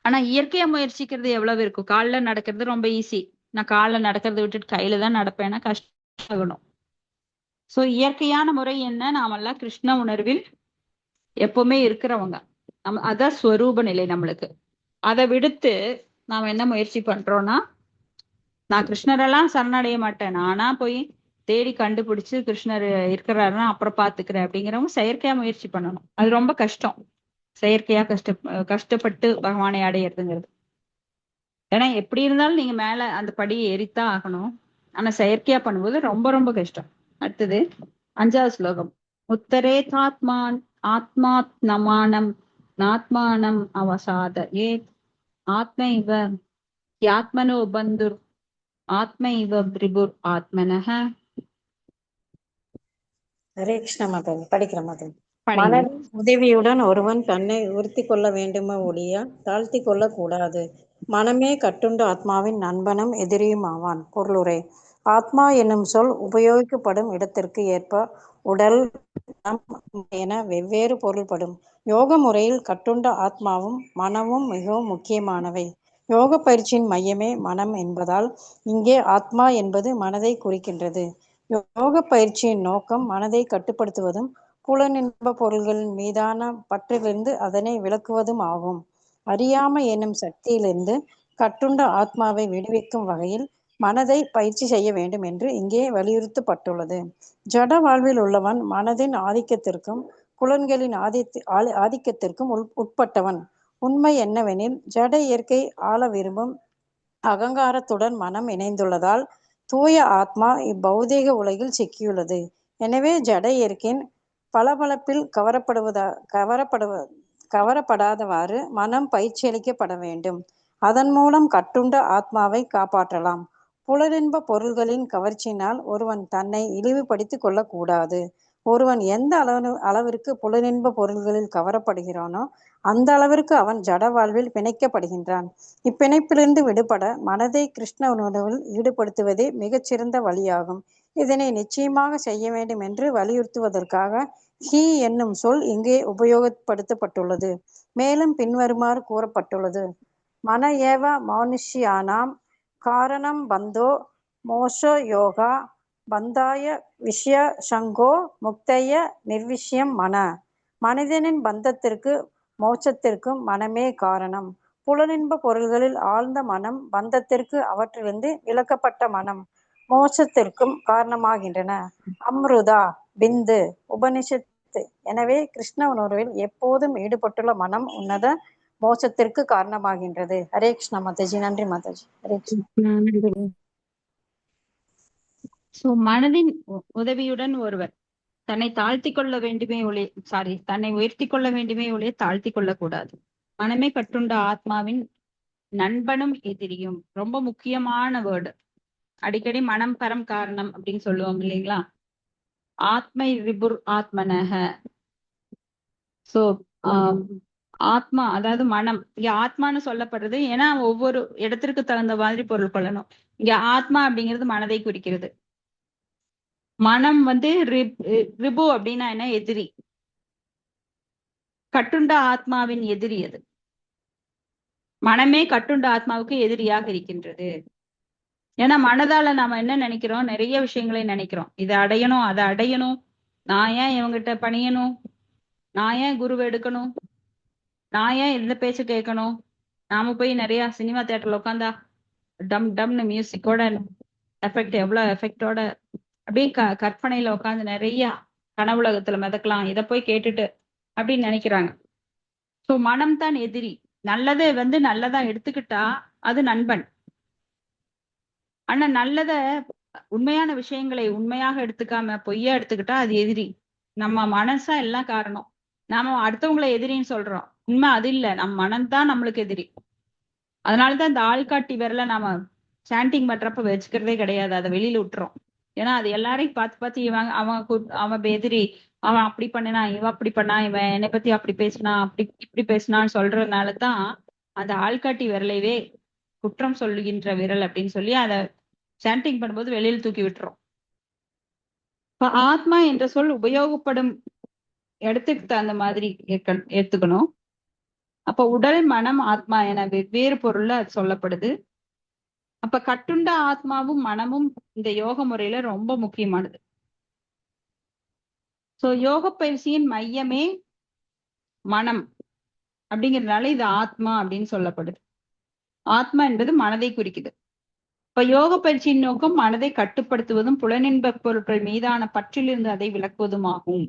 ஆனா இயற்கையா முயற்சிக்கிறது எவ்வளவு இருக்கும்? கால்ல நடக்கிறது ரொம்ப ஈஸி. நான் கால்ல நடக்கிறத விட்டுட்டு கையில தான் நடப்பேன்னா கஷ்டம். சோ இயற்கையான முறை என்ன? நாமெல்லாம் கிருஷ்ண உணர்வில் எப்பவுமே இருக்கிறவங்க, அதான் ஸ்வரூப நிலை நம்மளுக்கு. அதை விடுத்து நாம என்ன முயற்சி பண்றோம்னா, நான் கிருஷ்ணரெல்லாம் சரணடைய மாட்டேன், நானா போய் தேடி கண்டுபிடிச்சு கிருஷ்ணர் இருக்கிறாருன்னா அப்புறம் பாத்துக்கிறேன் அப்படிங்கிறவங்க செயற்கையா முயற்சி பண்ணணும். அது ரொம்ப கஷ்டம், செயற்கையா கஷ்டப்பட்டு பகவானை அடையிறதுங்கிறது. ஏன்னா எப்படி இருந்தாலும் நீங்க மேல அந்த படியை ஏறித்தான் ஆகணும். ஆனா செயற்கையா பண்ணும்போது ரொம்ப ரொம்ப கஷ்டம். அடுத்தது 5வது ஸ்லோகம். உத்தரேதாத்மான் ஆத்மாத்மானம் நாத்மானம் அவசாத ஏத் ஆத்மைவ யாத்மனோ பந்துர் ஆத்மைவ திரிபுர் ஆத்மனஹ. ஹரே கிருஷ்ண மாதாஜி. படிக்கிற மாதாஜி. மனதின் உதவியுடன் ஒருவன் தன்னை உறுத்தி கொள்ள வேண்டுமே ஒழிய தாழ்த்தி கொள்ள கூடாது. மனமே கட்டுண்ட ஆத்மாவின் நண்பனும் எதிரியும் ஆவான். பொருளுரை. ஆத்மா என்னும் சொல் உபயோகிக்கப்படும் இடத்திற்கு ஏற்ப உடல், மனம் என வெவ்வேறு பொருள்படும். யோக முறையில் கட்டுண்ட ஆத்மாவும் மனமும் மிகவும் முக்கியமானவை. யோக பயிற்சியின் மையமே மனம் என்பதால் இங்கே ஆத்மா என்பது மனதை குறிக்கின்றது. யோக பயிற்சியின் நோக்கம் மனதை கட்டுப்படுத்துவதும் புலனின்ப பொருள்களின் மீதான பற்றிலிருந்து அதனை விலக்குவதும் ஆகும். அறியாமை என்னும் சக்தியிலிருந்து கட்டுண்ட ஆத்மாவை விடுவிக்கும் வகையில் மனதை பயிற்சி செய்ய வேண்டும் என்று இங்கே வலியுறுத்தப்பட்டுள்ளது. ஜட வாழ்வில் உள்ளவன் மனதின் ஆதிக்கத்திற்கும் புலன்களின் ஆதிக்கத்திற்கும் உட்பட்டவன். உண்மை என்னவெனில் ஜட இயற்கை ஆள விரும்பும் அகங்காரத்துடன் மனம் இணைந்துள்ளதால் தூய ஆத்மா இப்பௌதீக உலகில் சிக்கியுள்ளது. எனவே ஜட இயற்கையின் பளபளப்பில் கவரப்படாதவாறு மனம் பயிற்சியளிக்கப்பட வேண்டும். அதன் மூலம் கட்டுண்ட ஆத்மாவை காப்பாற்றலாம். புலனின்ப பொருள்களின் கவர்ச்சியினால் ஒருவன் தன்னை இழிவுபடுத்திக் கொள்ளக்கூடாது. ஒருவன் எந்த அளவிற்கு புலனின்ப பொருள்களில் கவரப்படுகிறானோ அந்த அளவிற்கு அவன் ஜட வாழ்வில் பிணைக்கப்படுகின்றான். இப்பிணைப்பிலிருந்து விடுபட மனதை கிருஷ்ண உணர்வில் ஈடுபடுத்துவதே மிகச்சிறந்த வழியாகும். இதனை நிச்சயமாக செய்ய வேண்டும் என்று வலியுறுத்துவதற்காக ஹி என்னும் சொல் இங்கே உபயோகப்படுத்தப்பட்டுள்ளது. மேலும் பின்வருமாறு கூறப்பட்டுள்ளது. மன ஏவ மனுஷ்யானாம் காரணம் பந்தோ மோஷோ யோகா பந்தாய விஷய சங்கோ முக்தய நிர்விஷயம் மன. மனிதனின் பந்தத்திற்கு மோட்சத்திற்கும் மனமே காரணம். புலனின்ப பொருள்களில் ஆழ்ந்த மனம் பந்தத்திற்கு அவற்றிலிருந்து விலக்கப்பட்ட மனம் மோட்சத்திற்கும் காரணமாகின்றன. அம்ருதா பிந்து உபனிஷத்து. எனவே கிருஷ்ண உணர்வில் எப்போதும் ஈடுபட்டுள்ள மனம் உன்னத மோட்சத்திற்கு காரணமாகின்றது. ஹரே கிருஷ்ண மாதாஜி. நன்றி மாதாஜி. ஹரே கிருஷ்ண. சோ மனதின் உதவியுடன் ஒருவர் தன்னை தாழ்த்தி கொள்ள வேண்டுமே தன்னை உயர்த்தி கொள்ள வேண்டுமே ஒழிய தாழ்த்தி கொள்ளக்கூடாது. மனமே கட்டுண்ட ஆத்மாவின் நண்பனும் எதிரியும். ரொம்ப முக்கியமான வேர்டு. அடிக்கடி மனம் பரம் காரணம் அப்படின்னு சொல்லுவோம் இல்லைங்களா? ஆத்மை ரிபுர் ஆத்மனக. சோ ஆத்மா அதாவது மனம் இங்க ஆத்மான்னு சொல்லப்படுறது. ஏன்னா ஒவ்வொரு இடத்திற்கு தகுந்த மாதிரி பொருள் கொள்ளணும். இங்க ஆத்மா அப்படிங்கிறது மனதை குறிக்கிறது. மனம் ரிபு அப்படின்னா என்ன? எதிரி. கட்டுண்ட ஆத்மாவின் எதிரி அது. மனமே கட்டுண்ட ஆத்மாவுக்கு எதிரியாக இருக்கின்றது. ஏன்னா மனதால நாம என்ன நினைக்கிறோம், நிறைய விஷயங்களை நினைக்கிறோம். இதை அடையணும், அதை அடையணும், நான் ஏன் இவங்கிட்ட பணியணும், நான் ஏன் குருவை எடுக்கணும், நான் ஏன் இந்த பேச்சு கேட்கணும், நாம போய் நிறைய சினிமா தியேட்டர்ல உட்காந்தா டம் டம்னு மியூசிக்கோட எஃபெக்ட், எவ்வளவு எஃபெக்டோட அப்படியே கற்பனையில உட்காந்து நிறைய கனவுலகத்துல மிதக்கலாம், இதை போய் கேட்டுட்டு அப்படின்னு நினைக்கிறாங்க. சோ மனம் தான் எதிரி. நல்லதை நல்லதா எடுத்துக்கிட்டா அது நண்பன். ஆனா நல்லத உண்மையான விஷயங்களை உண்மையாக எடுத்துக்காம பொய்யா எடுத்துக்கிட்டா அது எதிரி. நம்ம மனசா எல்லாம் காரணம். நாம அடுத்தவங்களை எதிரின்னு சொல்றோம், உண்மை அது இல்ல, நம்ம மனம்தான் நம்மளுக்கு எதிரி. அதனாலதான் இந்த ஆள்காட்டி விரல நாம சாண்டிங் பண்றப்ப வச்சுக்கிறதே கிடையாது, அதை வெளியில விட்டுறோம். ஏன்னா அது எல்லாரையும் பார்த்து இவன் அவன் எதிரி, அவன் அப்படி பண்ணினா, இவன் அப்படி பண்ணா, இவன் என்னை பத்தி அப்படி பேசினா, அப்படி இப்படி பேசினான்னு சொல்றதுனாலதான் அந்த ஆள்காட்டி விரலைவே குற்றம் சொல்லுகின்ற விரல் அப்படின்னு சொல்லி அதை சாண்டிங் பண்ணும்போது வெளியில தூக்கி விட்டுறோம். இப்ப ஆத்மா என்ற சொல் உபயோகப்படும் இடத்துக்கு தகுந்த மாதிரி ஏத்துக்கணும். அப்ப உடல், மனம், ஆத்மா என வெவ்வேறு பொருள்ல அது சொல்லப்படுது. அப்ப கட்டுண்ட ஆத்மாவும் மனமும் இந்த யோக முறையில ரொம்ப முக்கியமானது. சோ யோக பயிற்சியின் மையமே மனம் அப்படிங்கிறதுனால இது ஆத்மா அப்படின்னு சொல்லப்படுது. ஆத்மா என்பது மனதை குறிக்குது. இப்ப யோக பயிற்சியின் நோக்கம் மனதை கட்டுப்படுத்துவதும் புலனின்ப பொருட்கள் மீதான பற்றிலிருந்து அதை விளக்குவதும் ஆகும்.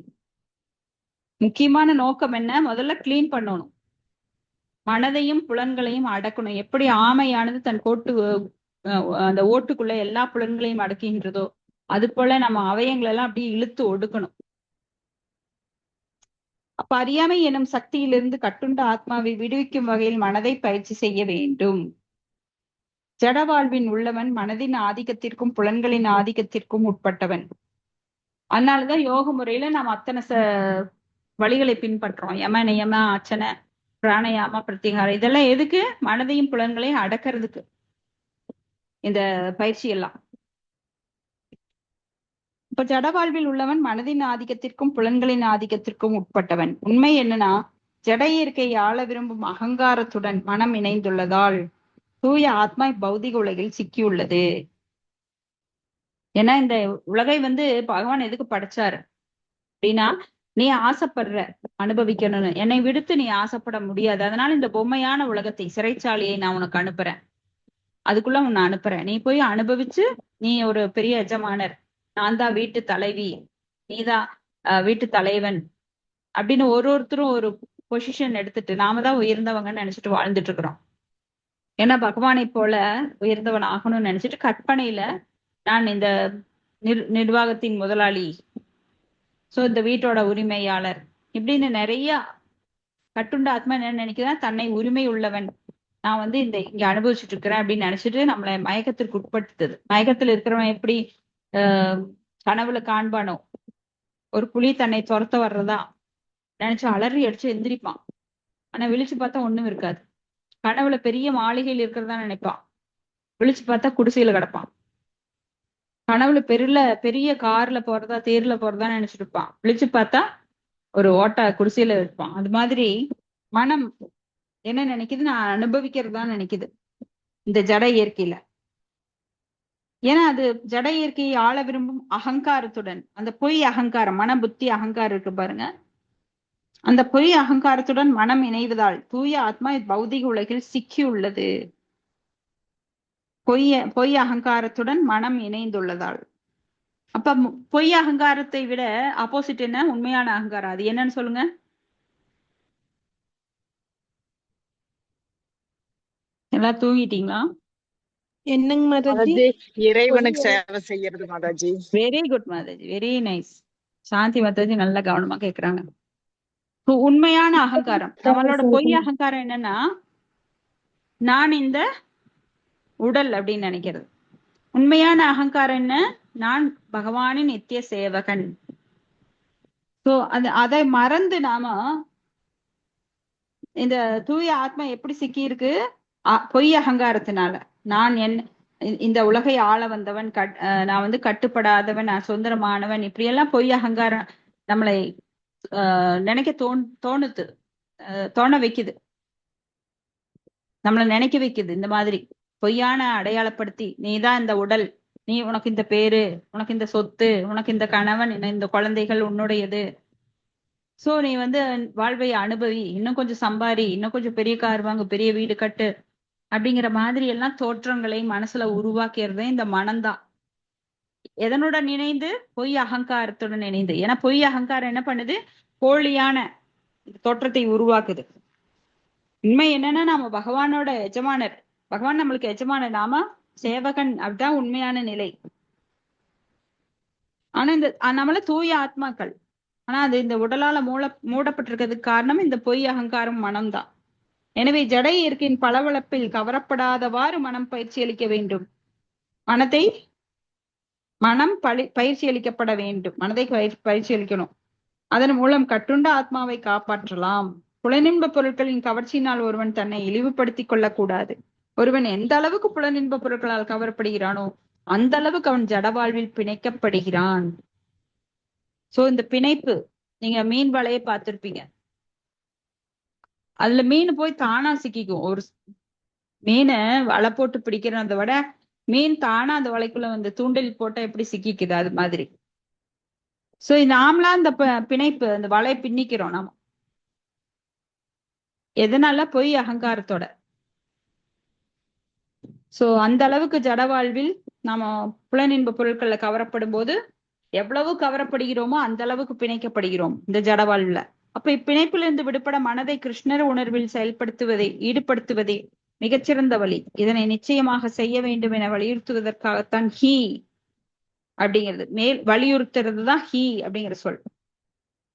முக்கியமான நோக்கம் என்ன? முதல்ல கிளீன் பண்ணணும், மனதையும் புலன்களையும் அடக்கணும். எப்படி ஆமையானது தன் அந்த ஓட்டுக்குள்ள எல்லா புலன்களையும் அடக்குகின்றதோ அது போல நம்ம அவயங்கள் எல்லாம் அப்படியே இழுத்து ஒடுக்கணும். அப்ப அறியாமை எனும் சக்தியிலிருந்து கட்டுண்ட ஆத்மாவை விடுவிக்கும் வகையில் மனதை பயிற்சி செய்ய வேண்டும். ஜட வாழ்வின் உள்ளவன் மனதின் ஆதிக்கத்திற்கும் புலன்களின் ஆதிக்கத்திற்கும் உட்பட்டவன். அதனாலதான் யோக முறையில நாம் அத்தனை வழிகளை பின்பற்றோம். யம, நியம, ஆச்சன, பிராணயாம, பிரத்திகாரம், இதெல்லாம் எதுக்கு? மனதையும் புலன்களையும் அடக்கிறதுக்கு இந்த பயிற்சி எல்லாம். இப்ப ஜட வாழ்வில் உள்ளவன் மனதின் ஆதிக்கத்திற்கும் புலன்களின் ஆதிக்கத்திற்கும் உட்பட்டவன். உண்மை என்னன்னா, ஜட இயற்கை ஆள விரும்பும் அகங்காரத்துடன் மனம் இணைந்துள்ளதால் தூய ஆத்மா பௌதிக உலகில் சிக்கியுள்ளது. ஏன்னா இந்த உலகை பகவான் எதுக்கு படைச்சாரு அப்படின்னா, நீ ஆசைப்படுற அனுபவிக்கணும்னு, என்னை விடுத்து நீ ஆசைப்பட முடியாது. அதனால இந்த பொம்மையான உலகத்தை, சிறைச்சாலையை நான் உனக்கு அனுப்புறேன், அதுக்குள்ள உன்னை அனுப்புறேன், நீ போய் அனுபவிச்சு நீ ஒரு பெரிய எஜமானர், நான் தான் வீட்டு தலைவி, நீதான் வீட்டு தலைவன் அப்படின்னு ஒருத்தரும் ஒரு பொசிஷன் எடுத்துட்டு நாம தான் உயர்ந்தவங்கன்னு நினைச்சிட்டு வாழ்ந்துட்டு இருக்கிறோம். ஏன்னா பகவானை போல உயர்ந்தவன் ஆகணும்னு நினைச்சிட்டு கற்பனையில நான் இந்த நிர்வாகத்தின் முதலாளி, சோ இந்த வீட்டோட உரிமையாளர், இப்படின்னு நிறைய கட்டுண்ட ஆத்மா என்ன நினைக்கிறேன், தன்னை உரிமை உள்ளவன், நான் இங்க அனுபவிச்சுட்டு இருக்கிறேன் அப்படின்னு நினைச்சிட்டு நம்மளை மயக்கத்திற்கு உட்படுத்துது. மயக்கத்துல இருக்கிறவன் எப்படி கனவுல காண்பானோ, ஒரு புலி தன்னை துரத்த வர்றதா நினைச்சு அலறி அடிச்சு எந்திரிப்பான். ஆனா விழிச்சு பார்த்தா ஒண்ணும் இருக்காது. கனவுல பெரிய மாளிகையில் இருக்கிறதா நினைப்பான், விழிச்சு பார்த்தா குடிசையில கிடப்பான். கனவுல பெரிய கார்ல போறதா, தேர்ல போறதா நினைச்சிட்டு இருப்பான், விழிச்சு பார்த்தா ஒரு குடிசையில இருப்பான். அது மாதிரி மனம் என்ன நினைக்குது, நான் அனுபவிக்கிறதா நினைக்குது இந்த ஜட இயற்கையில. ஏன்னா அது ஜட இயற்கையை ஆள விரும்பும் அகங்காரத்துடன், அந்த பொய் அகங்காரம், மன புத்தி அகங்காரம் இருக்கு பாருங்க, அந்த பொய் அகங்காரத்துடன் மனம் இணைவதால் தூய ஆத்மா பௌதிக உலகில் சிக்கியுள்ளது. பொய் அகங்காரத்துடன் மனம் இணைந்துள்ளதால். அப்ப பொய் அகங்காரத்தை விட ஆப்போசிட் என்ன? உண்மையான அகங்காரம். அது என்னன்னு சொல்லுங்க. எல்லாம் தூங்கிட்டீங்களா? என்னங்க மாதாஜி? இறைவனுக்கு சேவை செய்யறது Mataji. Very good Mataji, very nice. Shanti Mataji நல்லா கவனமா கேக்குறாங்க. உண்மையான அகங்காரம், நம்மளோட பொய் அகங்காரம் என்னன்னா, நான் இந்த உடல் அப்படின்னு நினைக்கிறது. உண்மையான அகங்காரம் என்ன? நான் பகவானின் நித்திய சேவகன். சோ அதை மறந்து நாம இந்த தூய ஆத்மா எப்படி சிக்கி இருக்கு? பொய் அகங்காரத்தினால. நான் இந்த உலகை ஆள வந்தவன், நான் கட்டுப்படாதவன், நான் சுதந்திரமானவன், இப்படியெல்லாம் பொய் அகங்காரம் நம்மளை நினைக்க தோணுது. தோண வைக்குது, நம்மளை நினைக்க வைக்குது. இந்த மாதிரி பொய்யான அடையாளப்படுத்தி, நீதான் இந்த உடல், நீ உனக்கு இந்த பேரு, உனக்கு இந்த சொத்து, உனக்கு இந்த கணவன், இந்த குழந்தைகள் உன்னுடையது. சோ நீ வந்து வாழ்வை அனுபவி, இன்னும் கொஞ்சம் சம்பாரி, இன்னும் கொஞ்சம் பெரிய கார் வாங்கு, பெரிய வீடு கட்டு, அப்படிங்கிற மாதிரி எல்லாம் தோற்றங்களை மனசுல உருவாக்குறதே இந்த மனம்தான். எதனுடன் இணைந்து? பொய் அகங்காரத்துடன் இணைந்து. ஏன்னா பொய் அகங்காரம் என்ன பண்ணுது? போலியான தோற்றத்தை உருவாக்குது. உண்மை என்னன்னா நாம பகவானோட எஜமானர், பகவான் நம்மளுக்கு எஜமானர், நாம சேவகன். அப்படிதான் உண்மையான நிலை. ஆனா இந்த நம்மள தூய ஆத்மாக்கள். ஆனா அது இந்த உடலால மூடப்பட்டிருக்கிறதுக்கு காரணம் இந்த பொய் அகங்காரம், மனம்தான். எனவே ஜட இயற்கையின் பளபளப்பில் கவரப்படாதவாறு மனம் பயிற்சி அளிக்க வேண்டும். மனம் பயிற்சி அளிக்கப்பட வேண்டும். மனதை பயிற்சி அளிக்கணும். அதன் மூலம் கட்டுண்ட ஆத்மாவை காப்பாற்றலாம். புலனின்ப பொருட்களின் கவர்ச்சியினால் ஒருவன் தன்னை இழிவுபடுத்திக் கொள்ளக்கூடாது. ஒருவன் எந்த அளவுக்கு புலனின்ப பொருட்களால் கவரப்படுகிறானோ அந்த அளவுக்கு அவன் ஜட வாழ்வில் பிணைக்கப்படுகிறான். சோ இந்த பிணைப்பு, நீங்க மீன் வலையை பார்த்திருப்பீங்க. அதுல மீன் போய் தானா சிக்கிக்கும். ஒரு மீனை வலை போட்டு பிடிக்கிறத விட மீன் தானா அந்த வலைக்குள்ள வந்து தூண்டில் போட்டா எப்படி சிக்கிக்குது, அது மாதிரி. சோ நாமளா அந்த பிணைப்பு, அந்த வலையை பின்னிக்கிறோம் நாம. எதனால? பொய் அகங்காரத்தோட. சோ அந்த அளவுக்கு ஜட வாழ்வில் நாம புலனின்ப பொருட்கள்ல கவரப்படும் போது எவ்வளவு கவரப்படுகிறோமோ அந்த அளவுக்கு பிணைக்கப்படுகிறோம் இந்த ஜட வாழ்வுல. அப்ப இப்பிணைப்பிலிருந்து விடுபட மனதை கிருஷ்ணர் உணர்வில் ஈடுபடுத்துவதே மிகச்சிறந்த வழி. இதனை நிச்சயமாக செய்ய வேண்டும் என வலியுறுத்துவதற்காகத்தான் ஹீ அப்படிங்கிறது, வலியுறுத்துறதுதான் ஹீ அப்படிங்கிற சொல்.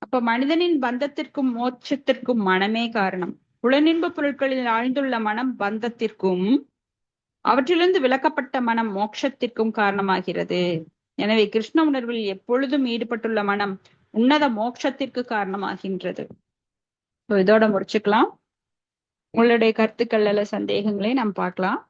அப்ப மனிதனின் பந்தத்திற்கும் மோட்சத்திற்கும் மனமே காரணம். புலனின்ப பொருட்களில் ஆழ்ந்துள்ள மனம் பந்தத்திற்கும், அவற்றிலிருந்து விலக்கப்பட்ட மனம் மோட்சத்திற்கும் காரணமாகிறது. எனவே கிருஷ்ண உணர்வில் எப்பொழுதும் ஈடுபட்டுள்ள மனம் உன்னத மோட்சத்திற்கு காரணமாகின்றது. இதோட முடிச்சுக்கலாம். உங்களுடைய கருத்துக்கள் அல்ல சந்தேகங்களை நாம் பார்க்கலாம்.